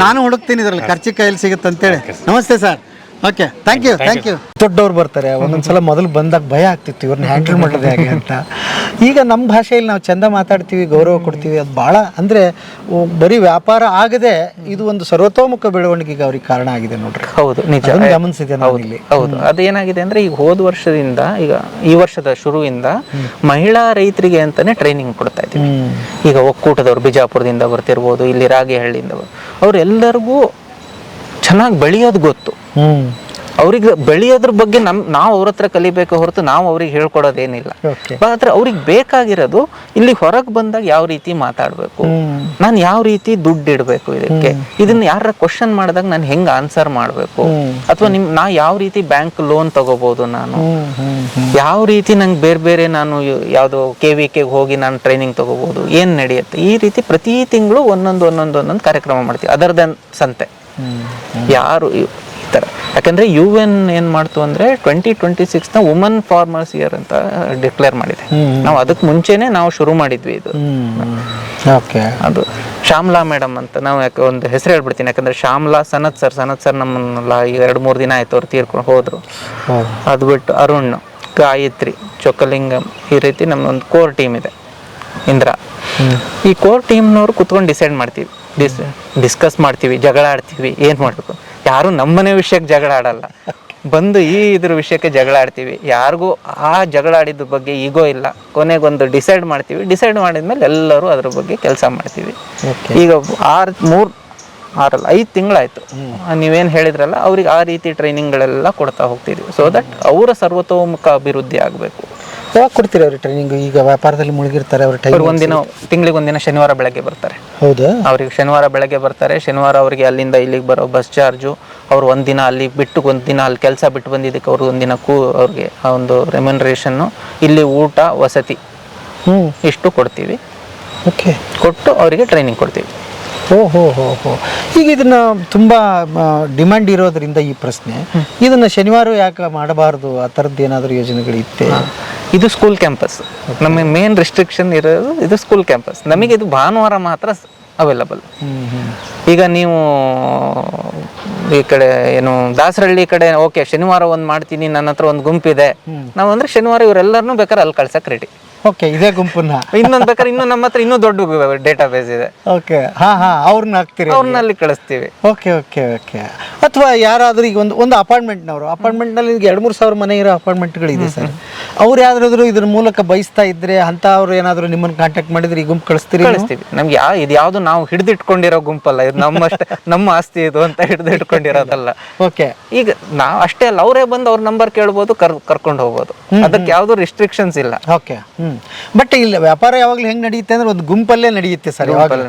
ನಾನು ಹುಡುಕ್ತೀನಿ ಇದ್ರಲ್ಲಿ ಕರ್ಚಿಕಾಯಿ ಎಲ್ಲಿ ಸಿಗುತ್ತೆ ಅಂತೇಳಿ. ನಮಸ್ತೆ ಸರ್. Okay, thank you. ದೊಡ್ಡವ್ರು ಬರ್ತಾರೆ, ಒಂದೊಂದ್ಸಲ ಮೊದಲು ಬಂದಾಗ ಭಯ ಆಗ್ತಿತ್ತು ಇವ್ರನ್ನ ಹ್ಯಾಂಡಲ್ ಮಾಡೋದು ಹೇಗೆ ಅಂತ. ಈಗ ನಮ್ಮ ಭಾಷೆಯಲ್ಲಿ ನಾವು ಚಂದ ಮಾತಾಡ್ತೀವಿ, ಗೌರವ ಕೊಡ್ತೀವಿ. ಅದು ಭಾಳ ಅಂದರೆ ಬರೀ ವ್ಯಾಪಾರ ಆಗದೆ ಇದು ಒಂದು ಸರ್ವತೋಮುಖ ಬೆಳವಣಿಗೆಗೆ ಅವ್ರಿಗೆ ಕಾರಣ ಆಗಿದೆ ನೋಡ್ರಿ. ಹೌದು, ನಿಜ ಗಮನಿಸಿದೆ ನಾವು ಇಲ್ಲಿ. ಹೌದು, ಅದೇನಾಗಿದೆ ಅಂದ್ರೆ ಈಗ ಹೋದ ವರ್ಷದಿಂದ, ಈಗ ಈ ವರ್ಷದ ಶುರುವಿಂದ ಮಹಿಳಾ ರೈತರಿಗೆ ಅಂತಾನೆ ಟ್ರೈನಿಂಗ್ ಕೊಡ್ತಾ ಇದ್ದೀವಿ. ಈಗ ಒಕ್ಕೂಟದವ್ರು ಬಿಜಾಪುರದಿಂದ ಬರ್ತಿರ್ಬೋದು, ಇಲ್ಲಿ ರಾಗಿಹಳ್ಳಿಯಿಂದ ಅವ್ರೆಲ್ಲರಿಗೂ ಚೆನ್ನಾಗಿ ಬೆಳೆಯೋದು ಗೊತ್ತು. ಅವ್ರಿಗೆ ಬೆಳೆಯೋದ್ರ ಬಗ್ಗೆ ನಾವು ಅವ್ರ ಹತ್ರ ಕಲಿಬೇಕು ಹೊರತು ನಾವು ಅವ್ರಿಗೆ ಹೇಳ್ಕೊಡೋದೇನಿಲ್ಲ. ಆದ್ರೆ ಅವ್ರಿಗೆ ಬೇಕಾಗಿರೋದು ಇಲ್ಲಿ ಹೊರಗೆ ಬಂದಾಗ ಯಾವ ರೀತಿ ಮಾತಾಡ್ಬೇಕು, ನಾನು ಯಾವ ರೀತಿ ದುಡ್ಡು ಇಡಬೇಕು, ಇದನ್ನ ಯಾರ ಕ್ವಶನ್ ಮಾಡಿದಾಗ ನಾನು ಹೆಂಗ್ ಆನ್ಸರ್ ಮಾಡ್ಬೇಕು, ಅಥವಾ ನಾ ಯಾವ ರೀತಿ ಬ್ಯಾಂಕ್ ಲೋನ್ ತಗೋಬಹುದು, ನಾನು ಯಾವ ರೀತಿ ನಂಗೆ ಬೇರೆ ಬೇರೆ ನಾನು ಯಾವ್ದೋ KVK ಹೋಗಿ ನಾನು ಟ್ರೈನಿಂಗ್ ತಗೋಬಹುದು, ಏನ್ ನಡೆಯುತ್ತೆ. ಈ ರೀತಿ ಪ್ರತಿ ತಿಂಗಳು ಒಂದೊಂದು ಕಾರ್ಯಕ್ರಮ ಮಾಡ್ತೀವಿ. ಅದರ್ ದೆನ್ ಸಂತೆ. ಯಾರು ಈ ತರ, ಯಾಕಂದ್ರೆ UN ಏನ್ ಮಾಡ್ತು ಅಂದ್ರೆ 2026 ವುಮನ್ ಫಾರ್ಮರ್ಸ್ ಇಯರ್ ಅಂತ ಡಿಕ್ಲೇರ್ ಮಾಡಿದೆ. ನಾವು ಅದಕ್ಕೆ ಮುಂಚೆನೆ ನಾವು ಶುರು ಮಾಡಿದ್ವಿ ಇದು. ಅದು ಶ್ಯಾಮ್ಲಾ ಮೇಡಮ್ ಅಂತ ನಾವು ಒಂದು ಹೆಸರು ಹೇಳ್ಬಿಡ್ತೀನಿ, ಯಾಕಂದ್ರೆ ಶ್ಯಾಮ್ಲಾ, ಸನತ್ ಸರ್ ನಮ್ಮನ್ನೆಲ್ಲ 2-3 ದಿನ ಆಯ್ತು ಅವ್ರು ತೀರ್ಕೊಂಡು ಹೋದ್ರು. ಅದು ಬಿಟ್ಟು ಅರುಣ್, ಗಾಯತ್ರಿ, ಚೊಕ್ಕಲಿಂಗಂ, ಈ ರೀತಿ ನಮ್ಮೊಂದು ಕೋರ್ ಟೀಮ್ ಇದೆ. ಇಂದ್ರ, ಈ ಕೋರ್ ಟೀಮ್ನವ್ರು ಕುತ್ಕೊಂಡು ಡಿಸೈಡ್ ಮಾಡ್ತೀವಿ, ಡಿಸ್ಕಸ್ ಮಾಡ್ತೀವಿ, ಜಗಳ ಆಡ್ತೀವಿ, ಏನ್ ಮಾಡ್ಬೇಕು. ಯಾರು ನಮ್ಮನೆ ವಿಷಯಕ್ಕೆ ಜಗಳ ಆಡಲ್ಲ, ಬಂದು ಇದ್ರ ವಿಷಯಕ್ಕೆ ಜಗಳ ಆಡ್ತೀವಿ. ಯಾರಿಗೂ ಆ ಜಗಳ ಆಡಿದ ಬಗ್ಗೆ ಈಗೋ ಇಲ್ಲ. ಕೊನೆಗೊಂದು ಡಿಸೈಡ್ ಮಾಡ್ತೀವಿ. ಡಿಸೈಡ್ ಮಾಡಿದ್ಮೇಲೆ ಎಲ್ಲರೂ ಅದ್ರ ಬಗ್ಗೆ ಕೆಲಸ ಮಾಡ್ತೀವಿ. ಈಗ 5 ತಿಂಗಳಾಯ್ತು. ನೀವೇನು ಹೇಳಿದ್ರಲ್ಲ, ಅವ್ರಿಗೆ ಆ ರೀತಿ ಟ್ರೈನಿಂಗ್ಗಳೆಲ್ಲ ಕೊಡ್ತಾ ಹೋಗ್ತಿದ್ವಿ, ಸೊ ದಟ್ ಅವರ ಸರ್ವತೋಮುಖ ಅಭಿವೃದ್ಧಿ ಆಗಬೇಕು. ಯಾವಾಗ ಕೊಡ್ತೀರಿ ಅವ್ರಿಗೆ ಟ್ರೈನಿಂಗ್? ಈಗ ವ್ಯಾಪಾರದಲ್ಲಿ ಮುಳುಗಿರ್ತಾರೆ, ಅವ್ರ ತಿಂಗಳಿಗೆ ಒಂದಿನ ಶನಿವಾರ ಬೆಳಗ್ಗೆ ಬರ್ತಾರೆ. ಹೌದಾ? ಅವ್ರಿಗೆ ಶನಿವಾರ ಬೆಳಗ್ಗೆ ಬರ್ತಾರೆ. ಶನಿವಾರ ಅವ್ರಿಗೆ ಅಲ್ಲಿಂದ ಇಲ್ಲಿಗೆ ಬರೋ ಬಸ್ ಚಾರ್ಜು, ಅವ್ರು ಒಂದಿನ ಅಲ್ಲಿ ಬಿಟ್ಟು ಒಂದಿನ ಅಲ್ಲಿ ಕೆಲಸ ಬಿಟ್ಟು ಬಂದಿದ್ದಕ್ಕೆ ಅವ್ರಿಗೆ ಒಂದಿನ ಅವ್ರಿಗೆ ಆ ಒಂದು ರೆಮ್ಯುನರೇಷನ್ನು, ಇಲ್ಲಿ ಊಟ ವಸತಿ ಇಷ್ಟು ಕೊಡ್ತೀವಿ. ಓಕೆ, ಕೊಟ್ಟು ಅವರಿಗೆ ಟ್ರೈನಿಂಗ್ ಕೊಡ್ತೀವಿ. ಓಹೋ ಈಗ ಇದನ್ನ ತುಂಬಾ ಡಿಮ್ಯಾಂಡ್ ಇರೋದ್ರಿಂದ ಈ ಪ್ರಶ್ನೆ, ಇದನ್ನ ಶನಿವಾರ ಯಾಕೆ ಮಾಡಬಾರ್ದು? ಆ ಥರದ್ದು ಏನಾದರೂ ಯೋಜನೆಗಳು ಇತ್ತೆ? ಇದು ಸ್ಕೂಲ್ ಕ್ಯಾಂಪಸ್, ನಮ್ಮ ಮೇನ್ ರಿಸ್ಟ್ರಿಕ್ಷನ್ ಇರೋದು ಇದು ಸ್ಕೂಲ್ ಕ್ಯಾಂಪಸ್. ನಮಗೆ ಇದು ಭಾನುವಾರ ಮಾತ್ರ ಅವೈಲಬಲ್. ಈಗ ನೀವು ಈ ಕಡೆ ಏನು ದಾಸರಳ್ಳಿ ಕಡೆ ಓಕೆ ಶನಿವಾರ ಒಂದು ಮಾಡ್ತೀನಿ, ನನ್ನ ಹತ್ರ ಒಂದು ಗುಂಪಿದೆ ನಾವು ಅಂದ್ರೆ ಶನಿವಾರ ಇವರೆಲ್ಲರನ್ನೂ ಬೇಕಾದ್ರೆ ಅಲ್ಲಿ ಕಳ್ಸಕ್ ರೆಡಿ. ಓಕೆ, ಇದೇ ಗುಂಪನ್ನ ಇನ್ನೊಂದು ಬೇಕಾದ್ರೆ ಇನ್ನೂ ನಮ್ಮ ಹತ್ರ ಇನ್ನೂ ದೊಡ್ಡ ಡೇಟಾ ಬೇಸ್ ಇದೆ. ಓಕೆ, ಅವ್ರನ್ನ ಹಾಕ್ತೀರಿ, ಅವ್ರನ್ನ ಅಲ್ಲಿ ಕಳಿಸ್ತೀವಿ. ಓಕೆ. ಅಥವಾ ಯಾರಾದ್ರೂ ಈಗ ಒಂದು ಅಪಾರ್ಟ್ಮೆಂಟ್ನಲ್ಲಿ ಈಗ 2-3 ಸಾವಿರ ಮನೆ ಇರೋ ಅಪಾರ್ಟ್ಮೆಂಟ್ಗಳಿದೆ ಸರ್, ಅವ್ರು ಯಾರಾದ್ರೂ ಇದ್ರ ಮೂಲಕ ಬಯಸ್ತಾ ಇದ್ರೆ ಅಂತ ಅವ್ರು ಏನಾದ್ರು ನಿಮ್ಮನ್ನ ಕಾಂಟ್ಯಾಕ್ಟ್ ಮಾಡಿದ್ರೆ ಈ ಗುಂಪು ಕಳಿಸ್ತೀವಿ. ನಮ್ಗೆ ಇದು ಯಾವ್ದು ನಾವು ಹಿಡಿದಿಟ್ಕೊಂಡಿರೋ ಗುಂಪಲ್ಲ, ಇದು ನಮ್ಮ ಆಸ್ತಿ ಇದು ಅಂತ ಹಿಡಿದಿಟ್ಕೊಂಡಿರೋದಲ್ಲ. ಓಕೆ, ಈಗ ನಾವು ಅಷ್ಟೇ ಅಲ್ಲ, ಅವರೇ ಬಂದು ಅವ್ರ ನಂಬರ್ ಕೇಳ್ಬೋದು, ಕರ್ಕೊಂಡು ಹೋಗ್ಬೋದು. ಅದಕ್ಕೆ ಯಾವ್ದು ರಿಸ್ಟ್ರಿಕ್ಷನ್ಸ್ ಇಲ್ಲ. ಓಕೆ. ಬಟ್ ಇಲ್ಲಿ ವ್ಯಾಪಾರ ಯಾವಾಗ್ಲೂ ಹೆಂಗ್ ನಡೆಯುತ್ತೆ ಅಂದ್ರೆ ಒಂದು ಗುಂಪಲ್ಲೇ ನಡೆಯುತ್ತೆ ಸರ್.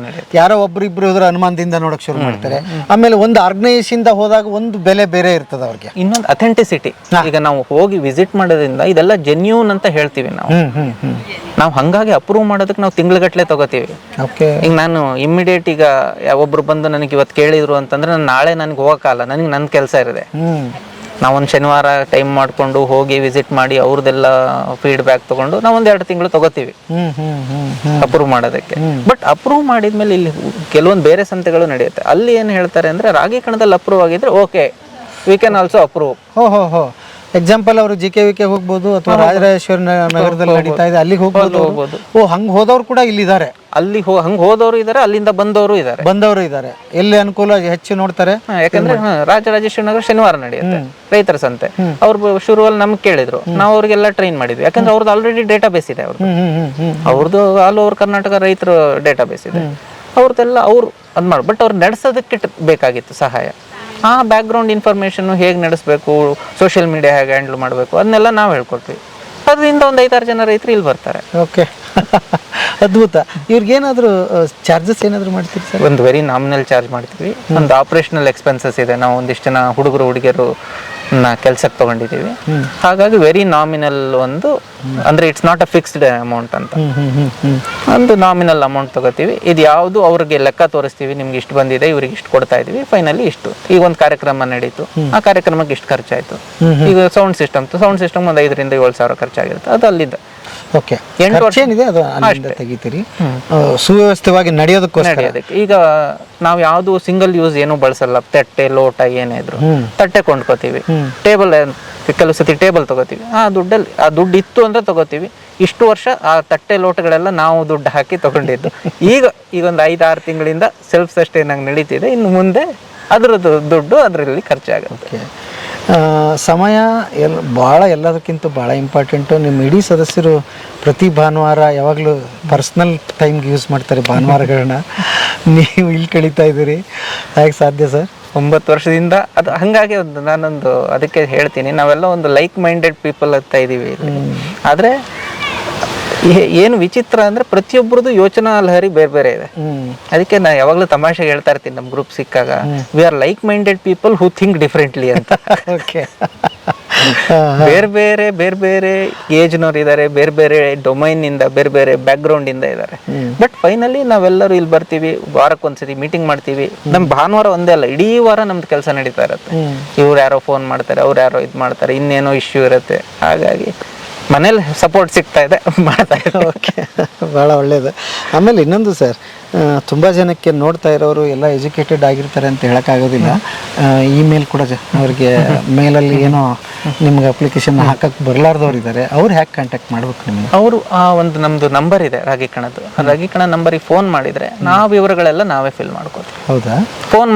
ಯಾರೋ ಒಬ್ರು ಹೋದ್ರೆ ಅನುಮಾನದಿಂದ ನೋಡಕ್ ಶುರು ಮಾಡ್ತಾರೆ. ಆಮೇಲೆ ಒಂದು ಆರ್ಗನೈಸೇಷನ್ ಹೋದಾಗ ಒಂದು ಬೆಲೆ ಬೇರೆ ಇರ್ತದೆ ಅವ್ರಿಗೆ. ಇನ್ನೊಂದು ಅಥೆಂಟಿಸಿಟಿ. ಈಗ ನಾವು ಹೋಗಿ ವಿಸಿಟ್ ಮಾಡೋದ್ರಿಂದ ಇದೆಲ್ಲ ಜೆನ್ಯೂನ್ ಅಂತ ಹೇಳ್ತೀವಿ ನಾವು. ನಾವು ಹಂಗಾಗಿ ಅಪ್ರೂವ್ ಮಾಡೋದಕ್ಕೆ ನಾವು ತಿಂಗ್ಳುಗಟ್ಲೆ ತಗೋತೀವಿ. ಈಗ ನಾನು ಇಮ್ಮಿಡಿಯೇಟ್ ಈಗ ಒಬ್ರು ಬಂದು ನನಗೆ ಇವತ್ತು ಕೇಳಿದ್ರು ಅಂತಂದ್ರೆ ನಾನು ನಾಳೆ ನನಗೆ ಹೋಗಕ್ಕಾಗಲ್ಲ, ನನಗೆ ನನ್ನ ಕೆಲಸ ಇರುತ್ತೆ. ನಾವೊಂದು ಶನಿವಾರ ಟೈಮ್ ಮಾಡಿಕೊಂಡು ಹೋಗಿ ವಿಸಿಟ್ ಮಾಡಿ ಅವ್ರದ್ದೆಲ್ಲ ಫೀಡ್ಬ್ಯಾಕ್ ತಗೊಂಡು ನಾವು 1-2 ತಿಂಗಳು ತಗೋತೀವಿ ಅಪ್ರೂವ್ ಮಾಡೋದಕ್ಕೆ. ಬಟ್ ಅಪ್ರೂವ್ ಮಾಡಿದ್ಮೇಲೆ ಇಲ್ಲಿ ಕೆಲವೊಂದು ಬೇರೆ ಸಂತೆಗಳು ನಡೆಯುತ್ತೆ. ಅಲ್ಲಿ ಏನು ಹೇಳ್ತಾರೆ ಅಂದ್ರೆ ರಾಗಿ ಕಣದಲ್ಲಿ ಅಪ್ರೂವ್ ಆಗಿದ್ರೆ okay, we can also approve. Example ಅವರು JKVK ಹೋಗ್ಬೋದು ಅಥವಾ ರಾಜರಾಜೇಶ್ವರಿ ನಗರದಲ್ಲಿ ನಡೀತಾ ಇದೆ ಅಲ್ಲಿಗೆ ಹೋಗ್ಬೋದು. ಹಂಗೆ ಹೋದವ್ರು ಕೂಡ ಇಲ್ಲಿದ್ದಾರೆ. ಅಲ್ಲಿ ಹಂಗೆ ಹೋದವರು ಇದ್ದಾರೆ, ಅಲ್ಲಿಂದ ಬಂದವರು ಇದ್ದಾರೆ. ಎಲ್ಲಿ ಅನುಕೂಲ ಹೆಚ್ಚು ನೋಡ್ತಾರೆ, ಯಾಕಂದ್ರೆ ರಾಜರಾಜೇಶ್ವರಿ ನಗರ ಶನಿವಾರ ನಡೆಯುತ್ತೆ ರೈತರ ಸಂತೆ. ಅವ್ರು ಶುರುವಲ್ಲಿ ನಮ್ಗೆ ಕೇಳಿದ್ರು, ನಾವು ಅವ್ರಿಗೆಲ್ಲ ಟ್ರೈನ್ ಮಾಡಿದ್ವಿ. ಯಾಕಂದ್ರೆ ಅವ್ರದ್ದು ಆಲ್ರೆಡಿ ಡೇಟಾ ಬೇಸ್ ಇದೆ. ಅವ್ರದ್ದು ಆಲ್ ಓವರ್ ಕರ್ನಾಟಕ ರೈತರ ಡೇಟಾ ಬೇಸ್ ಇದೆ. ಅವ್ರದ್ದೆಲ್ಲ ಅವ್ರು ಅದ್ ಮಾಡಿ, ಬಟ್ ಅವ್ರು ನಡೆಸೋದಕ್ಕೆ ಬೇಕಾಗಿತ್ತು ಸಹಾಯ. ಆ ಬ್ಯಾಕ್ಗ್ರೌಂಡ್ ಇನ್ಫಾರ್ಮೇಶನ್ ಹೇಗೆ ನಡೆಸಬೇಕು, ಸೋಷಿಯಲ್ ಮೀಡಿಯಾ ಹೇಗೆ ಹ್ಯಾಂಡಲ್ ಮಾಡಬೇಕು ಅದನ್ನೆಲ್ಲ ನಾವು ಹೇಳ್ಕೊಡ್ತೀವಿ. ಅದರಿಂದ ಒಂದು 5-6 ಜನ ರೈತರು ಇಲ್ಲಿ ಬರ್ತಾರೆ. ಓಕೆ, ಅದ್ಭುತ. ಇವ್ರಿಗೇನಾದರೂ ಚಾರ್ಜಸ್ ಏನಾದರೂ ಮಾಡ್ತೀರಿ ಸರ್? ಒಂದು ವೆರಿ ನಾಮಿನಲ್ ಚಾರ್ಜ್ ಮಾಡ್ತೀವಿ. ಒಂದು ಆಪರೇಷನಲ್ ಎಕ್ಸ್ಪೆನ್ಸಸ್ ಇದೆ. ನಾವು ಒಂದಿಷ್ಟು ಜನ ಹುಡುಗಿಯರು ಕೆಲ್ಸಕ್ಕೆ ತಗೊಂಡಿದ್ದೀವಿ. ಹಾಗಾಗಿ ವೆರಿ ನಾಮಿನಲ್ ಒಂದು, ಅಂದ್ರೆ it's not a fixed amount ಅಂತ, ಒಂದು ನಾಮಿನಲ್ ಅಮೌಂಟ್ ತಗೋತೀವಿ. ಇದು ಯಾವುದು ಅವ್ರಿಗೆ ಲೆಕ್ಕ ತೋರಿಸ್ತೀವಿ, ನಿಮ್ಗೆ ಇಷ್ಟು ಬಂದಿದೆ, ಇವ್ರಿಗೆ ಇಷ್ಟು ಕೊಡ್ತಾ ಇದೀವಿ, ಫೈನಲಿ ಇಷ್ಟು. ಈಗ ಒಂದು ಕಾರ್ಯಕ್ರಮ ನಡೀತು, ಆ ಕಾರ್ಯಕ್ರಮಕ್ಕೆ ಇಷ್ಟು ಖರ್ಚಾಯ್ತು. ಈಗ ಸೌಂಡ್ ಸಿಸ್ಟಮ್ ಒಂದು 5,000-7,000 ಸಾವಿರ ಖರ್ಚಾಗಿರುತ್ತೆ. ಅದು ಅಲ್ಲಿಂದ ಓಕೆ, 8 ವರ್ಷ ಏನಿದೆ ಅದು ಅಲ್ಲಿಂದ ತೆಗಿತೀರಿ ಸುವ್ಯವಸ್ಥಿತವಾಗಿ ನಡೆಯೋದಕ್ಕೆ. ಈಗ ನಾವು ಯಾವ್ದು ಸಿಂಗಲ್ ಯೂಸ್ ಏನು ಬಳಸಲ್ಲ. ತಟ್ಟೆ ಲೋಟ ಏನೇ ಇದ್ರು ತಟ್ಟೆ ಕೊಂಡ್ಕೋತೀವಿ. ಟೇಬಲ್ ಕೆಲವು ಸತಿ ಟೇಬಲ್ ತಗೋತೀವಿ. ಆ ದುಡ್ಡು ಇತ್ತು ಅಂದ್ರೆ ತಗೋತೀವಿ. ಇಷ್ಟು ವರ್ಷ ಆ ತಟ್ಟೆ ಲೋಟಗಳೆಲ್ಲ ನಾವು ದುಡ್ಡು ಹಾಕಿ ತಗೊಂಡಿದ್ದು. ಈಗ ಒಂದು 5-6 ತಿಂಗಳಿಂದ ಸೆಲ್ಫ್ ಸಸ್ಟೈನ್ ಆಗಿ ನಡೀತಿದೆ. ಇನ್ನು ಮುಂದೆ ಅದ್ರದ್ದು ದುಡ್ಡು ಅದರಲ್ಲಿ ಖರ್ಚಾಗುತ್ತೆ. ಸಮಯ ಎಲ್ಲದಕ್ಕಿಂತ ಭಾಳ ಇಂಪಾರ್ಟೆಂಟು. ನಿಮ್ಮ ಇಡೀ ಸದಸ್ಯರು ಪ್ರತಿ ಭಾನುವಾರ ಯಾವಾಗಲೂ ಪರ್ಸ್ನಲ್ ಟೈಮ್ಗೆ ಯೂಸ್ ಮಾಡ್ತಾರೆ ಭಾನುವಾರಗಳನ್ನ. ನೀವು ಇಲ್ಲಿ ಕಳೀತಾ ಇದ್ದೀರಿ, ಹೇಗೆ ಸಾಧ್ಯ ಸರ್? 9 ವರ್ಷದಿಂದ ಅದು ಹಂಗಾಗಿ ನಾನೊಂದು ಅದಕ್ಕೆ ಹೇಳ್ತೀನಿ, ನಾವೆಲ್ಲ ಒಂದು ಲೈಕ್ ಮೈಂಡೆಡ್ ಪೀಪಲ್ ಅಂತ ಇದ್ದೀವಿ. ಆದರೆ ಏನು ವಿಚಿತ್ರ ಅಂದ್ರೆ ಪ್ರತಿಯೊಬ್ಬರದು ಯೋಚನಾ ಲಹರಿ ಬೇರೆ ಬೇರೆ ಇದೆ. ಅದಕ್ಕೆ ನಾ ಯಾವಾಗಲೂ ತಮಾಷೆಗೆ ಹೇಳ್ತಾ ಇರ್ತೀನಿ ನಮ್ಮ ಗ್ರೂಪ್ ಸಿಕ್ಕಾಗ, we are like minded people who think differently ಅಂತ. ಓಕೆ, ಬೇರೆ ಬೇರೆ ಏಜ್ನವ್ರು ಇದ್ದಾರೆ, ಬೇರೆ ಬೇರೆ ಡೊಮೈನ್ ಇಂದ, ಬೇರೆ ಬೇರೆ ಬ್ಯಾಕ್ ಗ್ರೌಂಡ್ ಇಂದ ಇದ್ದಾರೆ. ಬಟ್ ಫೈನಲಿ ನಾವೆಲ್ಲರೂ ಇಲ್ಲಿ ಬರ್ತೀವಿ, ವಾರಕ್ಕೊಂದ್ಸತಿ ಮೀಟಿಂಗ್ ಮಾಡ್ತೀವಿ. ನಮ್ ಭಾನುವಾರ ಒಂದೇ ಅಲ್ಲ, ಇಡೀ ವಾರ ನಮ್ದು ಕೆಲಸ ನಡೀತಾ ಇರುತ್ತೆ. ಇವ್ರು ಯಾರೋ ಫೋನ್ ಮಾಡ್ತಾರೆ, ಅವ್ರು ಯಾರೋ ಇದು ಮಾಡ್ತಾರೆ, ಇನ್ನೇನೋ ಇಶ್ಯೂ ಇರುತ್ತೆ. ಹಾಗಾಗಿ ಮನೇಲಿ ಸಪೋರ್ಟ್ ಸಿಗ್ತಾ ಇದೆ, ಮಾಡ್ತಾ ಇದೆ. ಓಕೆ, ಭಾಳ ಒಳ್ಳೆಯದು. ಆಮೇಲೆ ಇನ್ನೊಂದು ಸರ್, ತುಂಬ ಜನಕ್ಕೆ ನೋಡ್ತಾ ಇರೋರು ಎಲ್ಲ ಎಜುಕೇಟೆಡ್ ಆಗಿರ್ತಾರೆ ಅಂತ ಹೇಳೋಕ್ಕಾಗೋದಿಲ್ಲ. ಇಮೇಲ್ ಕೂಡ ಅವ್ರಿಗೆ ಮೇಲಲ್ಲಿ ಏನೋ ನಿಮ್ಗೆ ಅಪ್ಲಿಕೇಶನ್ ಹಾಕಕ್ಕೆ ಬರಲಾರ್ದವ್ರು ಇದ್ದಾರೆ. ಅವ್ರು ಹ್ಯಾಕ್ ಕಾಂಟ್ಯಾಕ್ಟ್ ಮಾಡ್ಬೇಕು ನಿಮ್ಗೆ? ಅವರು ಒಂದು ನಮ್ಮದು ನಂಬರ್ ಇದೆ ರಾಗಿಕಣದ್ದು. ರಾಗಿಕಣ ನಂಬರಿಗೆ ಫೋನ್ ಮಾಡಿದರೆ ನಾವು ವಿವರಗಳೆಲ್ಲ ನಾವೇ ಫಿಲ್ ಮಾಡ್ಕೋತೀವಿ. ಹೌದಾ? ಫೋನ್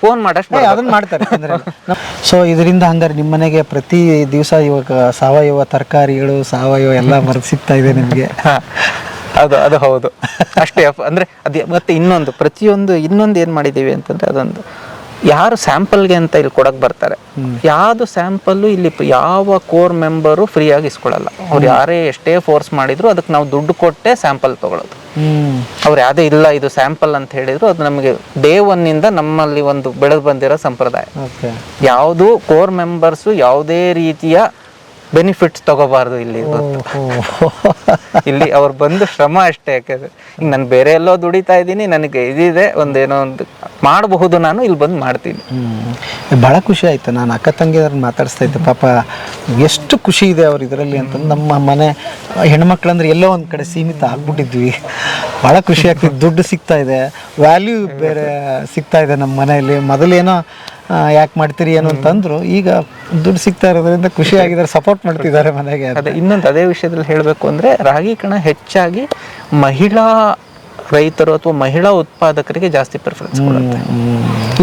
ಫೋನ್ ಮಾಡಷ್ಟು ಅದನ್ನು ಮಾಡ್ತಾರೆ. ಸೊ ಇದರಿಂದ ಹಂಗಾರೆ ನಿಮ್ಮ ಮನೆಗೆ ಪ್ರತಿ ದಿವಸ ಇವಾಗ ಸಾವಯವ ತರಕಾರಿಗಳು, ಸಾವಯವ ಎಲ್ಲ ಸಿಗ್ತಾ ಇದೆ ನಿಮಗೆ? ಅದು ಹೌದು, ಅಷ್ಟೇ. ಅಂದ್ರೆ ಅದೇ ಮತ್ತೆ ಇನ್ನೊಂದು ಏನ್ ಮಾಡಿದೀವಿ ಅಂತಂದ್ರೆ, ಅದೊಂದು ಯಾರು ಸ್ಯಾಂಪಲ್ಗೆ ಅಂತ ಇಲ್ಲಿ ಕೊಡಕ್ ಬರ್ತಾರೆ, ಯಾವ್ದು ಸ್ಯಾಂಪಲ್ ಇಲ್ಲಿ ಯಾವ ಕೋರ್ ಮೆಂಬರು ಫ್ರೀ ಆಗಿ ಇಸ್ಕೊಳ್ಳಲ್ಲ. ಅವ್ರು ಯಾರೇ ಎಷ್ಟೇ ಫೋರ್ಸ್ ಮಾಡಿದ್ರು ಅದಕ್ಕೆ ನಾವು ದುಡ್ಡು ಕೊಟ್ಟೆ ಸ್ಯಾಂಪಲ್ ತಗೊಳ್ಳೋದು. ಅವ್ರು ಯಾವ್ದೇ ಇಲ್ಲ ಇದು ಸ್ಯಾಂಪಲ್ ಅಂತ ಹೇಳಿದ್ರು, ಅದು ನಮಗೆ ಡೇ 1 ಇಂದ ನಮ್ಮಲ್ಲಿ ಒಂದು ಬೆಳೆದು ಬಂದಿರೋ ಸಂಪ್ರದಾಯ. ಯಾವುದು ಕೋರ್ ಮೆಂಬರ್ಸು ಯಾವುದೇ ರೀತಿಯ ಬೆನಿಫಿಟ್ಸ್ ತಗೋಬಾರ್ದು ಇಲ್ಲಿ ಇಲ್ಲಿ ಅವ್ರು ಬಂದು ಶ್ರಮ ಅಷ್ಟೇ. ಯಾಕಂದ್ರೆ ಈಗ ನಾನು ಬೇರೆ ಎಲ್ಲೋ ದುಡಿತಾ ಇದ್ದೀನಿ, ನನಗೆ ಇದಿದೆ ಒಂದೇನೋ ಒಂದು ಮಾಡಬಹುದು, ನಾನು ಇಲ್ಲಿ ಬಂದು ಮಾಡ್ತೀನಿ. ಭಾಳ ಖುಷಿ ಆಯಿತು. ನಾನು ಅಕ್ಕ ತಂಗಿಯವ್ರನ್ನ ಮಾತಾಡಿಸ್ತಾ ಇದ್ದೆ, ಪಾಪ ಎಷ್ಟು ಖುಷಿ ಇದೆ ಅವ್ರು ಇದರಲ್ಲಿ ಅಂತಂದು. ನಮ್ಮ ಮನೆ ಹೆಣ್ಮಕ್ಳಂದ್ರೆ ಎಲ್ಲೋ ಒಂದು ಕಡೆ ಸೀಮಿತ ಆಗ್ಬಿಟ್ಟಿದ್ವಿ. ಭಾಳ ಖುಷಿ ಆಗ್ತಿತ್ತು. ದುಡ್ಡು ಸಿಗ್ತಾ ಇದೆ, ವ್ಯಾಲ್ಯೂ ಬೇರೆ ಸಿಗ್ತಾ ಇದೆ ನಮ್ಮ ಮನೆಯಲ್ಲಿ. ಮೊದಲೇನೋ ಯಾಕೆ ಮಾಡ್ತೀರಿ ಏನು ಅಂತಂದ್ರು, ಈಗ ದುಡ್ಡು ಸಿಗ್ತಾ ಇರೋದ್ರಿಂದ ಖುಷಿ ಆಗಿದ್ದಾರೆ, ಸಪೋರ್ಟ್ ಮಾಡ್ತಿದ್ದಾರೆ ಮನೆಗೆ. ಅದೇ ಇನ್ನೊಂದು ಅದೇ ವಿಷಯದಲ್ಲಿ ಹೇಳಬೇಕು ಅಂದರೆ, ರಾಗಿ ಕಣ ಹೆಚ್ಚಾಗಿ ಮಹಿಳಾ ರೈತರು ಅಥವಾ ಮಹಿಳಾ ಉತ್ಪಾದಕರಿಗೆ ಜಾಸ್ತಿ ಪ್ರಿಫರೆನ್ಸ್ ಕೊಡುತ್ತೆ.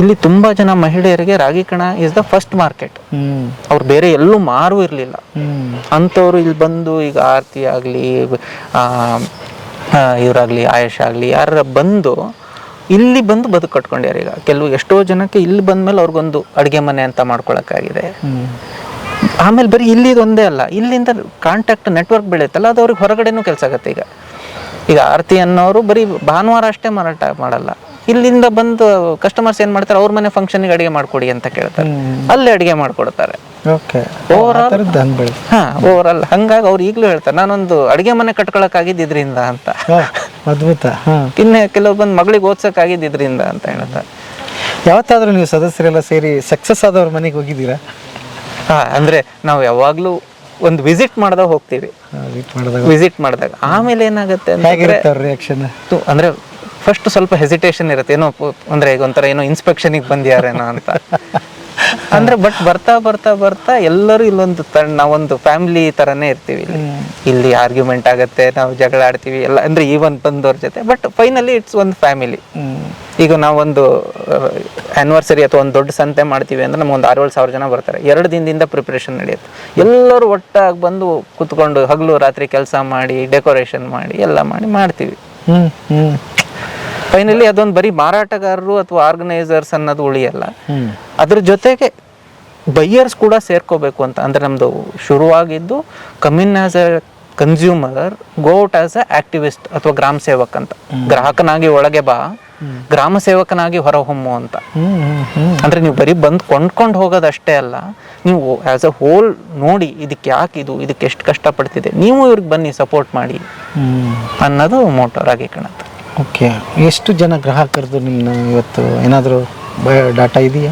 ಇಲ್ಲಿ ತುಂಬಾ ಜನ ಮಹಿಳೆಯರಿಗೆ ರಾಗಿ ಕಣ ಇಸ್ ದ ಫಸ್ಟ್ ಮಾರ್ಕೆಟ್. ಅವ್ರು ಬೇರೆ ಎಲ್ಲೂ ಮಾರು ಇರಲಿಲ್ಲ ಅಂಥವ್ರು ಇಲ್ಲಿ ಬಂದು, ಈಗ ಆರತಿ ಆಗಲಿ, ಇವರಾಗಲಿ, ಆಯುಷ್ ಆಗಲಿ, ಯಾರ ಬಂದು ಇಲ್ಲಿ ಬಂದು ಬದುಕು ಕಟ್ಕೊಂಡ್ಯಾರ. ಈಗ ಕೆಲವು ಎಷ್ಟೋ ಜನಕ್ಕೆ ಇಲ್ಲಿ ಬಂದ್ಮೇಲೆ ಅವ್ರಿಗೊಂದು ಅಡುಗೆ ಮನೆ ಅಂತ ಮಾಡ್ಕೊಳಕ್ಕಾಗಿದೆ. ಆಮೇಲೆ ಬರೀ ಇಲ್ಲಿದು ಒಂದೇ ಅಲ್ಲ, ಇಲ್ಲಿಂದ ಕಾಂಟ್ಯಾಕ್ಟ್ ನೆಟ್ವರ್ಕ್ ಬೆಳೆಯುತ್ತಲ್ಲ, ಅದು ಅವ್ರಿಗೆ ಹೊರಗಡೆನೂ ಕೆಲಸ ಆಗುತ್ತೆ. ಈಗ ಆರತಿ ಅನ್ನೋರು ಬರೀ ಭಾನುವಾರ ಅಷ್ಟೇ ಮಾರಾಟ ಮಾಡಲ್ಲ, ಇಲ್ಲಿಂದ ಬಂದು ಕಸ್ಟಮರ್ಸ್ ಏನ್ ಮಾಡ್ತಾರೆ, ಅವ್ರ ಮನೆ ಫಂಕ್ಷನ್ಗೆ ಅಡುಗೆ ಮಾಡ್ಕೊಡಿ ಅಂತ ಕೇಳ್ತಾರೆ, ಅಲ್ಲೇ ಅಡುಗೆ ಮಾಡ್ಕೊಡ್ತಾರೆ. ಓವರ್ ಹಂಗಾಗಿ ಅವ್ರು ಈಗಲೂ ಹೇಳ್ತಾರೆ, ನಾನೊಂದು ಅಡುಗೆ ಮನೆ ಕಟ್ಕೊಳಕ್ಕಾಗಿದ್ದು ಇದರಿಂದ ಅಂತ. ಅದ್ಭುತ. ಇನ್ನು ಕೆಲವು ಬಂದು ಮಗಳಿಗೆ ಓದ್ಸಕ್ಕಾಗಿದ್ದು ಇದರಿಂದ ಅಂತ ಹೇಳ್ತಾರೆ. ಯಾವತ್ತಾದ್ರೂ ನೀವು ಸದಸ್ಯರೆಲ್ಲ ಸೇರಿ ಸಕ್ಸಸ್ ಆದವ್ರ ಮನೆಗೆ ಹೋಗಿದ್ದೀರಾ? ಅಂದ್ರೆ ನಾವು ಯಾವಾಗ್ಲೂ ಒಂದು ವಿಸಿಟ್ ಮಾಡಿದಾಗ ಹೋಗ್ತೀವಿ. ವಿಸಿಟ್ ಮಾಡಿದಾಗ ಆಮೇಲೆ ಏನಾಗುತ್ತೆ ಅಂದ್ರೆ ಫಸ್ಟ್ ಸ್ವಲ್ಪ ಹೆಸಿಟೇಷನ್ ಇರುತ್ತೆ, ಏನೋ ಅಂದ್ರೆ ಈಗ ಒಂಥರ ಏನೋ ಇನ್ಸ್ಪೆಕ್ಷನಿಗೆ ಬಂದ್ಯಾರೇನೋ ಅಂತ. ಅಂದ್ರೆ ಬಟ್ ಬರ್ತಾ ಬರ್ತಾ ಬರ್ತಾ ಎಲ್ಲರೂ ಇಲ್ಲೊಂದು ನಾವೊಂದು ಫ್ಯಾಮಿಲಿ ತರನೇ ಇರ್ತೀವಿ. ಇಲ್ಲಿ ಆರ್ಗ್ಯುಮೆಂಟ್ ಆಗತ್ತೆ, ನಾವು ಜಗಳ ಆಡ್ತೀವಿ ಎಲ್ಲ, ಅಂದ್ರೆ ಈವನ್ ಬಂದವ್ರ ಜೊತೆ, ಬಟ್ ಫೈನಲಿ ಇಟ್ಸ್ ಒಂದು ಫ್ಯಾಮಿಲಿ. ಈಗ ನಾವೊಂದು ಆ್ಯನಿವರ್ಸರಿ ಅಥವಾ ಒಂದು ದೊಡ್ಡ ಸಂತೆ ಮಾಡ್ತೀವಿ ಅಂದ್ರೆ ನಮಗೊಂದು 6-7 ಜನ ಬರ್ತಾರೆ. 2 ದಿನದಿಂದ ಪ್ರಿಪ್ರೇಷನ್ ನಡೆಯುತ್ತೆ. ಎಲ್ಲರೂ ಒಟ್ಟಾಗಿ ಬಂದು ಕುತ್ಕೊಂಡು ಹಗಲು ರಾತ್ರಿ ಕೆಲಸ ಮಾಡಿ, ಡೆಕೋರೇಷನ್ ಮಾಡಿ ಎಲ್ಲ ಮಾಡ್ತೀವಿ. ಫೈನಲಿ ಅದೊಂದು ಬರೀ ಮಾರಾಟಗಾರರು ಅಥವಾ ಆರ್ಗನೈಸರ್ಸ್ ಅನ್ನೋದು ಉಳಿಯಲ್ಲ, ಅದ್ರ ಜೊತೆಗೆ ಬೈಯರ್ಸ್ ಕೂಡ ಸೇರ್ಕೋಬೇಕು ಅಂತ. ಅಂದ್ರೆ ನಮ್ದು ಶುರುವಾಗಿದ್ದು coming as a consumer, got as a activist ಅಥವಾ ಗ್ರಾಮ ಸೇವಕ್ ಅಂತ. ಗ್ರಾಹಕನಾಗಿ ಒಳಗೆ ಬಾ, ಗ್ರಾಮ ಸೇವಕನಾಗಿ ಹೊರಹೊಮ್ಮು ಅಂತ. ಅಂದ್ರೆ ನೀವು ಬರೀ ಬಂದು ಕೊಂಡ್ಕೊಂಡು ಹೋಗೋದಷ್ಟೇ ಅಲ್ಲ, ನೀವು ಆಸ್ ಅ ಹೋಲ್ ನೋಡಿ ಇದಕ್ಕೆ ಯಾಕೆ ಇದಕ್ಕೆ ಎಷ್ಟು ಕಷ್ಟಪಡ್ತಿದೆ, ನೀವು ಇವ್ರಿಗೆ ಬನ್ನಿ ಸಪೋರ್ಟ್ ಮಾಡಿ ಅನ್ನೋದು ಮೋಟೋ ರಾಗಿ ಕಣ. ಓಕೆ, ಎಷ್ಟು ಜನ ಗ್ರಾಹಕರದು ನಿಮ್ಮ ಇವತ್ತು ಏನಾದರೂ ಡಾಟಾ ಇದೆಯಾ?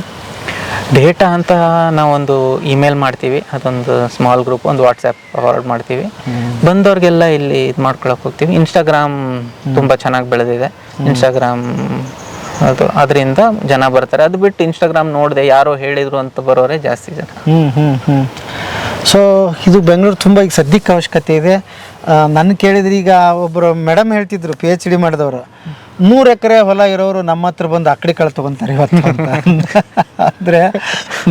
ಡೇಟಾ ಅಂತ ನಾವೊಂದು ಇಮೇಲ್ ಮಾಡ್ತೀವಿ, ಅದೊಂದು ಸ್ಮಾಲ್ ಗ್ರೂಪ್, ಒಂದು ವಾಟ್ಸಪ್ ಫಾರ್ವರ್ಡ್ ಮಾಡ್ತೀವಿ. ಬಂದವ್ರಿಗೆಲ್ಲ ಇಲ್ಲಿ ಇದು ಮಾಡ್ಕೊಳಕ್ಕೆ ಹೋಗ್ತೀವಿ. ಇನ್ಸ್ಟಾಗ್ರಾಮ್ ತುಂಬ ಚೆನ್ನಾಗಿ ಬೆಳೆದಿದೆ. ಇನ್ಸ್ಟಾಗ್ರಾಮ್ ಅದರಿಂದ ಜನ ಬರ್ತಾರೆ. ಅದು ಬಿಟ್ಟು ಇನ್ಸ್ಟಾಗ್ರಾಮ್ ನೋಡಿದೆ ಯಾರೋ ಹೇಳಿದ್ರು ಅಂತ ಬರೋರೇ ಜಾಸ್ತಿ ಜನ. ಸೊ ಇದು ಬೆಂಗಳೂರು ತುಂಬ ಈಗ ಸದ್ಯಕ್ಕೆ ಅವಶ್ಯಕತೆ ಇದೆ. ನನ್ನ ಕೇಳಿದ್ರೆ ಈಗ ಒಬ್ಬರು ಮೇಡಮ್ ಹೇಳ್ತಿದ್ರು, PhD ಮಾಡಿದವರು, 100 ಎಕರೆ ಹೊಲ ಇರೋರು ನಮ್ಮ ಹತ್ರ ಬಂದು ಅಕ್ಕಡಿ ಕಾಳು ತೊಗೊತಾರೆ ಇವತ್ತು ಅಂತ. ಅಂದರೆ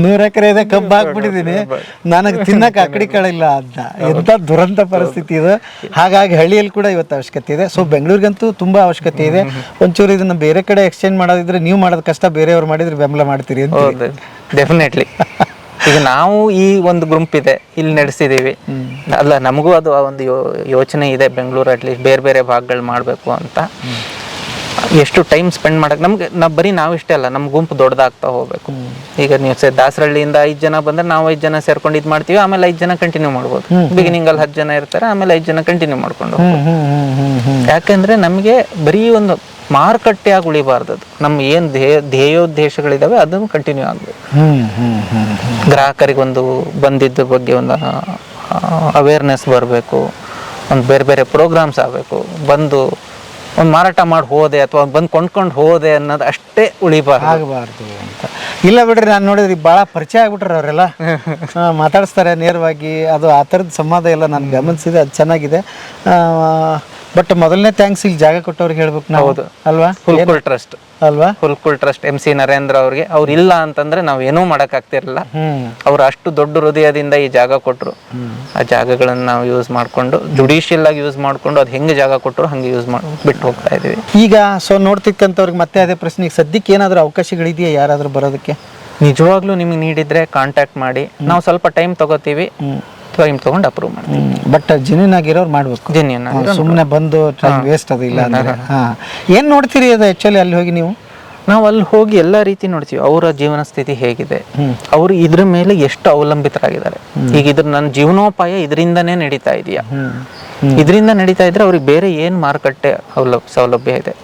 100 ಎಕರೆ ಇದೆ, ಕಬ್ಬು ಹಾಕ್ಬಿಟ್ಟಿದ್ದೀನಿ, ನನಗೆ ತಿನ್ನಕ್ಕೆ ಅಕ್ಕಡಿ ಕಾಳಿಲ್ಲ ಅಂತ. ಎಂಥ ದುರಂತ ಪರಿಸ್ಥಿತಿ ಇದು. ಹಾಗಾಗಿ ಹಳ್ಳಿಯಲ್ಲಿ ಕೂಡ ಇವತ್ತು ಅವಶ್ಯಕತೆ ಇದೆ. ಸೊ ಬೆಂಗಳೂರಿಗಂತೂ ತುಂಬ ಅವಶ್ಯಕತೆ ಇದೆ. ಒಂಚೂರು ಇದನ್ನು ಬೇರೆ ಕಡೆ ಎಕ್ಸ್ಚೇಂಜ್ ಮಾಡೋದಿದ್ರೆ, ನೀವು ಮಾಡೋದು ಕಷ್ಟ, ಬೇರೆಯವ್ರು ಮಾಡಿದ್ರೆ ಬೆಂಬಲ ಮಾಡ್ತೀರಿ ಅಂತ. ಡೆಫಿನೆಟ್ಲಿ. ಈಗ ನಾವು ಈ ಒಂದು ಗ್ರೂಪ್ ಇದೆ ಇಲ್ಲಿ ನಡೆಸಿದೀವಿ ಅಲ್ಲ, ನಮಗೂ ಅದು ಒಂದು ಯೋಚನೆ ಇದೆ, ಬೆಂಗಳೂರು ಅಟ್ಲೀಸ್ಟ್ ಬೇರೆ ಬೇರೆ ಭಾಗಗಳು ಮಾಡಬೇಕು ಅಂತ. ಎಷ್ಟು ಟೈಮ್ ಸ್ಪೆಂಡ್ ಮಾಡಕ್ಕೆ ನಮ್ಗೆ ಬರೀ ನಾವಿಷ್ಟೇ ಅಲ್ಲ, ನಮ್ಮ ಗುಂಪು ದೊಡ್ಡದಾಗ್ತಾ ಹೋಗ್ಬೇಕು. ಈಗ ನೀವು ದಾಸರಳ್ಳಿಯಿಂದ 5 ಜನ ಬಂದ್ರೆ ನಾವು 5 ಜನ ಸೇರ್ಕೊಂಡು ಇದು ಮಾಡ್ತೀವಿ, ಆಮೇಲೆ 5 ಜನ ಕಂಟಿನ್ಯೂ ಮಾಡ್ಬೋದು. ಬಿಗಿನಿಂಗ್ ಅಲ್ಲಿ 10 ಜನ ಇರ್ತಾರೆ, ಆಮೇಲೆ 5 ಜನ ಕಂಟಿನ್ಯೂ ಮಾಡ್ಕೊಂಡು ಹೋಗ್ಬೋದು. ಯಾಕಂದ್ರೆ ನಮಗೆ ಬರೀ ಒಂದು ಮಾರುಕಟ್ಟೆಯಾಗಿ ಉಳಿಬಾರ್ದು. ನಮ್ಮ ಏನು ಧ್ಯೇಯೋದ್ದೇಶಗಳಿದಾವೆ ಅದನ್ನು ಕಂಟಿನ್ಯೂ ಆಗಬೇಕು. ಗ್ರಾಹಕರಿಗೊಂದು ಬಂದಿದ್ದ ಬಗ್ಗೆ ಒಂದು ಅವೇರ್ನೆಸ್ ಬರಬೇಕು, ಒಂದು ಬೇರೆ ಬೇರೆ ಪ್ರೋಗ್ರಾಮ್ಸ್ ಆಗಬೇಕು. ಬಂದು ಒಂದು ಮಾರಾಟ ಮಾಡಿ ಹೋದೆ ಅಥವಾ ಬಂದು ಕೊಂಡ್ಕೊಂಡು ಹೋದೆ ಅನ್ನೋದು ಅಷ್ಟೇ ಆಗಬಾರ್ದು ಅಂತ. ಇಲ್ಲ ಬಿಡ್ರಿ, ನಾನು ನೋಡಿದ್ರಿ ಭಾಳ ಪರಿಚಯ ಆಗ್ಬಿಟ್ರೆ ಅವರೆಲ್ಲ ಮಾತಾಡಿಸ್ತಾರೆ ನೇರವಾಗಿ. ಅದು ಆ ಥರದ ಸಂವಾದ ಎಲ್ಲ ನಾನು ಗಮನಿಸಿದೆ, ಅದು ಚೆನ್ನಾಗಿದೆ. ಬಟ್ ಮೊದಲನೇ ಥ್ಯಾಂಕ್ಸ್ ಇಲ್ಲಿ ಜಾಗ ಕೊಟ್ಟವ್ರಿಗೆ ಹೇಳ್ಬೇಕು ನಾವು, ಅಲ್ವಾ? ಹುಲ್ಕುಲ್ ಟ್ರಸ್ಟ್ ಅಲ್ವಾ? ಹುಲ್ಕುಲ್ ಟ್ರಸ್ಟ್ MC ನರೇಂದ್ರ ಅವ್ರಿಗೆ. ಅವ್ರು ಇಲ್ಲ ಅಂತಂದ್ರೆ ನಾವು ಏನೂ ಮಾಡೋಕ್ಕಾಗ್ತಿರಲಿಲ್ಲ. ಅವ್ರು ಅಷ್ಟು ದೊಡ್ಡ ಹೃದಯದಿಂದ ಈ ಜಾಗ ಕೊಟ್ಟರು. ಆ ಜಾಗಗಳನ್ನು ನಾವು ಯೂಸ್ ಮಾಡಿಕೊಂಡು, ಜುಡಿಷಿಯಲ್ ಆಗಿ ಯೂಸ್ ಮಾಡಿಕೊಂಡು, ಅದು ಹೆಂಗೆ ಜಾಗ ಕೊಟ್ಟರು ಹಂಗೆ ಯೂಸ್ ಮಾಡಿ ಬಿಟ್ಟು ಹೋಗ್ತಾ ಇದೀವಿ. ಈಗ ಸೊ ನೋಡ್ತಿಕ್ಕಂಥವ್ರಿಗೆ ಮತ್ತೆ ಅದೇ ಪ್ರಶ್ನೆ, ಈಗ ಸದ್ಯಕ್ಕೆ ಏನಾದರೂ ಅವಕಾಶಗಳಿದೆಯಾ ಯಾರಾದರೂ ಬರೋದಕ್ಕೆ? ನಿಜವಾಗ್ಲೂ ನಿಮಗೆ ನೀಡಿದ್ರೆ ಕಾಂಟ್ಯಾಕ್ಟ್ ಮಾಡಿ, ನಾವು ಸ್ವಲ್ಪ ಟೈಮ್ ತಗೋತೀವಿ, ಟೈಮ್ ತಗೊಂಡು ಅಪ್ರೂವ್ ಮಾಡ್ತೀವಿ. ಬಟ್ ಜೆನ್ಯೂನ್ ಆಗಿರೋರು ಮಾಡ್ಬೇಕು, ಜೆನ್ಯೂನ್. ಸುಮ್ಮನೆ ಬಂದು ಟೈಮ್ ವೇಸ್ಟ್ ಅದು ಇಲ್ಲ ಅಂದ್ರೆ. ಏನು ನೋಡ್ತೀರಿ ಅದು ಆ್ಯಕ್ಚುಲಿ ಅಲ್ಲಿ ಹೋಗಿ ನೀವು? ನಾವು ಅಲ್ಲಿ ಹೋಗಿ ಎಲ್ಲ ರೀತಿ ನೋಡ್ತೀವಿ, ಅವರ ಜೀವನ ಸ್ಥಿತಿ ಹೇಗಿದೆ, ಅವರು ಇದ್ರ ಮೇಲೆ ಎಷ್ಟು ಅವಲಂಬಿತರಾಗಿದ್ದಾರೆ. ಈಗ ಇದ್ರ ನನ್ನ ಜೀವನೋಪಾಯ ಇದರಿಂದನೇ ನಡೀತಾ ಇದೆಯಾ, ಇದರಿಂದ ನಡೀತಾ ಇದ್ರೆ ಅವ್ರಿಗೆ ಬೇರೆ ಏನು ಮಾರುಕಟ್ಟೆ ಸೌಲಭ್ಯ ಇದೆ.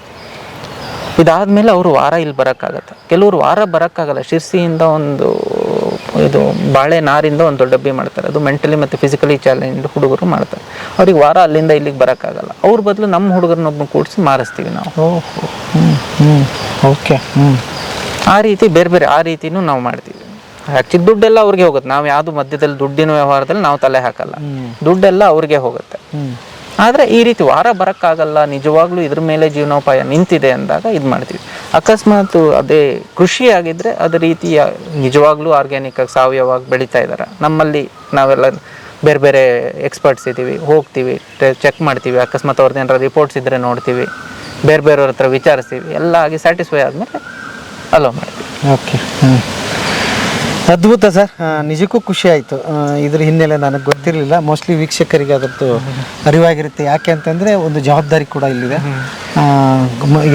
ಇದಾದ್ಮೇಲೆ ಅವರು ವಾರ ಇಲ್ಲಿ ಬರೋಕ್ಕಾಗತ್ತೆ, ಕೆಲವರು ವಾರ ಬರೋಕ್ಕಾಗಲ್ಲ. ಶಿರ್ಸಿಯಿಂದ ಒಂದು ಇದು ಬಾಳೆ ನಾರಿಂದ ಒಂದು ದೊಡ್ಡ ಡಬ್ಬಿ ಮಾಡ್ತಾರೆ, ಅದು ಮೆಂಟಲಿ ಮತ್ತು ಫಿಸಿಕಲಿ ಚಾಲೆಂಜ್ ಹುಡುಗರು ಮಾಡ್ತಾರೆ. ಅವ್ರಿಗೆ ವಾರ ಅಲ್ಲಿಂದ ಇಲ್ಲಿಗೆ ಬರೋಕ್ಕಾಗಲ್ಲ. ಅವ್ರ ಬದಲು ನಮ್ಮ ಹುಡುಗರನ್ನೊಬ್ಬನ ಕೂಡಿಸಿ ಮಾರಿಸ್ತೀವಿ ನಾವು. ಓಕೆ. ಆ ರೀತಿ ಬೇರೆ ಬೇರೆ ಆ ರೀತಿನೂ ನಾವು ಮಾಡ್ತೀವಿ. ಆ್ಯಕ್ಚುಲಿ ದುಡ್ಡೆಲ್ಲ ಅವ್ರಿಗೆ ಹೋಗುತ್ತೆ, ನಾವು ಯಾವುದು ಮಧ್ಯದಲ್ಲಿ ದುಡ್ಡಿನ ವ್ಯವಹಾರದಲ್ಲಿ ನಾವು ತಲೆ ಹಾಕಲ್ಲ, ದುಡ್ಡೆಲ್ಲ ಅವ್ರಿಗೆ ಹೋಗುತ್ತೆ. ಆದರೆ ಈ ರೀತಿ ವಾರ ಬರೋಕ್ಕಾಗಲ್ಲ, ನಿಜವಾಗ್ಲೂ ಇದ್ರ ಮೇಲೆ ಜೀವನೋಪಾಯ ನಿಂತಿದೆ ಅಂದಾಗ ಇದು ಮಾಡ್ತೀವಿ. ಅಕಸ್ಮಾತ್ ಅದೇ ಕೃಷಿ ಆಗಿದ್ದರೆ ಅದೇ ರೀತಿಯ ನಿಜವಾಗ್ಲೂ ಆರ್ಗ್ಯಾನಿಕ್ ಆಗಿ ಸಾವಯವಾಗಿ ಬೆಳೀತಾ ಇದ್ದಾರೆ. ನಮ್ಮಲ್ಲಿ ನಾವೆಲ್ಲ ಬೇರೆ ಬೇರೆ ಎಕ್ಸ್ಪರ್ಟ್ಸ್ ಇದ್ದೀವಿ, ಹೋಗ್ತೀವಿ, ಚೆಕ್ ಮಾಡ್ತೀವಿ. ಅಕಸ್ಮಾತ್ ಅವ್ರದ್ದು ಏನಾರ ರಿಪೋರ್ಟ್ಸ್ ಇದ್ದರೆ ನೋಡ್ತೀವಿ, ಬೇರೆ ಬೇರೆಯವ್ರ ಹತ್ರ ವಿಚಾರಿಸ್ತೀವಿ. ಎಲ್ಲ ಆಗಿ ಸ್ಯಾಟಿಸ್ಫೈ ಆದಮೇಲೆ ಅಲೋ ಮಾಡ್ತೀವಿ. ಓಕೆ. ಅದ್ಭುತ ಸರ್, ನಿಜಕ್ಕೂ ಖುಷಿ ಆಯಿತು. ಇದ್ರ ಹಿನ್ನೆಲೆ ನನಗೆ ಗೊತ್ತಿರಲಿಲ್ಲ. ಮೋಸ್ಟ್ಲಿ ವೀಕ್ಷಕರಿಗೆ ಅದರದ್ದು ಅರಿವಾಗಿರುತ್ತೆ. ಯಾಕೆ ಅಂತಂದರೆ ಒಂದು ಜವಾಬ್ದಾರಿ ಕೂಡ ಇಲ್ಲಿದೆ.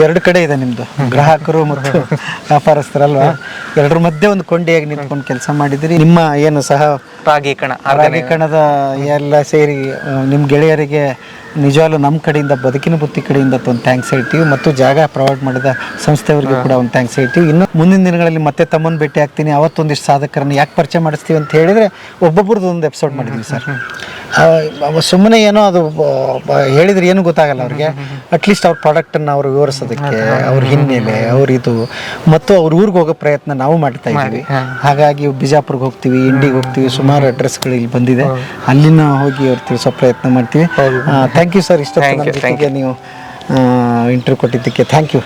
ಎರಡು ಕಡೆ ಇದೆ ನಿಮ್ಮದು, ಗ್ರಾಹಕರು ಮತ್ತು ವ್ಯಾಪಾರಸ್ಥರಲ್ವಾ, ಎರಡರ ಮಧ್ಯೆ ಒಂದು ಕೊಂಡಿಯಾಗಿ ನಿಂತ್ಕೊಂಡು ಕೆಲಸ ಮಾಡಿದಿರಿ. ನಿಮ್ಮ ಏನು ಸಹ ರಾಗಿ ಕಣದ ಎಲ್ಲ ಸೇರಿ ನಿಮ್ಮ ಗೆಳೆಯರಿಗೆ ನಿಜವಾಗ್ಲೂ ನಮ್ಮ ಕಡೆಯಿಂದ, ಬದುಕಿನ ಬುತ್ತಿ ಕಡೆಯಿಂದ ಒಂದು ಥ್ಯಾಂಕ್ಸ್ ಹೇಳ್ತೀವಿ, ಮತ್ತು ಜಾಗ ಪ್ರೊವೈಡ್ ಮಾಡಿದ ಸಂಸ್ಥೆಯವರಿಗೆ ಕೂಡ ಒಂದು ಥ್ಯಾಂಕ್ಸ್ ಹೇಳ್ತೀವಿ. ಇನ್ನು ಮುಂದಿನ ದಿನಗಳಲ್ಲಿ ಮತ್ತೆ ತಮ್ಮನ್ನು ಭೇಟಿ ಆಗ್ತೀನಿ. ಅವತ್ತೊಂದಿಷ್ಟು ಸಾಧಕರನ್ನು ಯಾಕೆ ಪರಿಚಯ ಮಾಡಿಸ್ತೀವಿ ಅಂತ ಹೇಳಿದರೆ, ಒಬ್ಬೊಬ್ರದ್ದು ಒಂದು ಎಪಿಸೋಡ್ ಮಾಡಿದ್ವಿ ಸರ್. ಸುಮ್ಮನೆ ಏನೋ ಅದು ಹೇಳಿದ್ರೆ ಏನು ಗೊತ್ತಾಗಲ್ಲ ಅವ್ರಿಗೆ. ಅಟ್ಲೀಸ್ಟ್ ಅವ್ರ ಪ್ರಾಡಕ್ಟನ್ನು ಅವರು ವಿವರಿಸೋದಕ್ಕೆ, ಅವ್ರ ಹಿನ್ನೆಲೆ, ಅವ್ರಿದು, ಮತ್ತು ಅವ್ರ ಊರಿಗೆ ಹೋಗೋ ಪ್ರಯತ್ನ ನಾವು ಮಾಡ್ತಾ ಇದ್ದೀವಿ. ಹಾಗಾಗಿ ಬಿಜಾಪುರ್ಗೆ ಹೋಗ್ತೀವಿ, ಇಂಡಿಗೆ ಹೋಗ್ತೀವಿ, ಸುಮಾರು ಅಡ್ರೆಸ್ಗಳು ಇಲ್ಲಿ ಬಂದಿದೆ, ಅಲ್ಲಿನ ಹೋಗಿ ಅವ್ರು ತಿಳಿಸೋ ಪ್ರಯತ್ನ ಮಾಡ್ತೀವಿ. ಥ್ಯಾಂಕ್ ಯು ಸರ್, ಇಷ್ಟೊತ್ತಿಗೆ ನೀವು ಇಂಟರ್ವ್ಯೂ ಕೊಟ್ಟಿದ್ದಕ್ಕೆ ಥ್ಯಾಂಕ್ ಯು.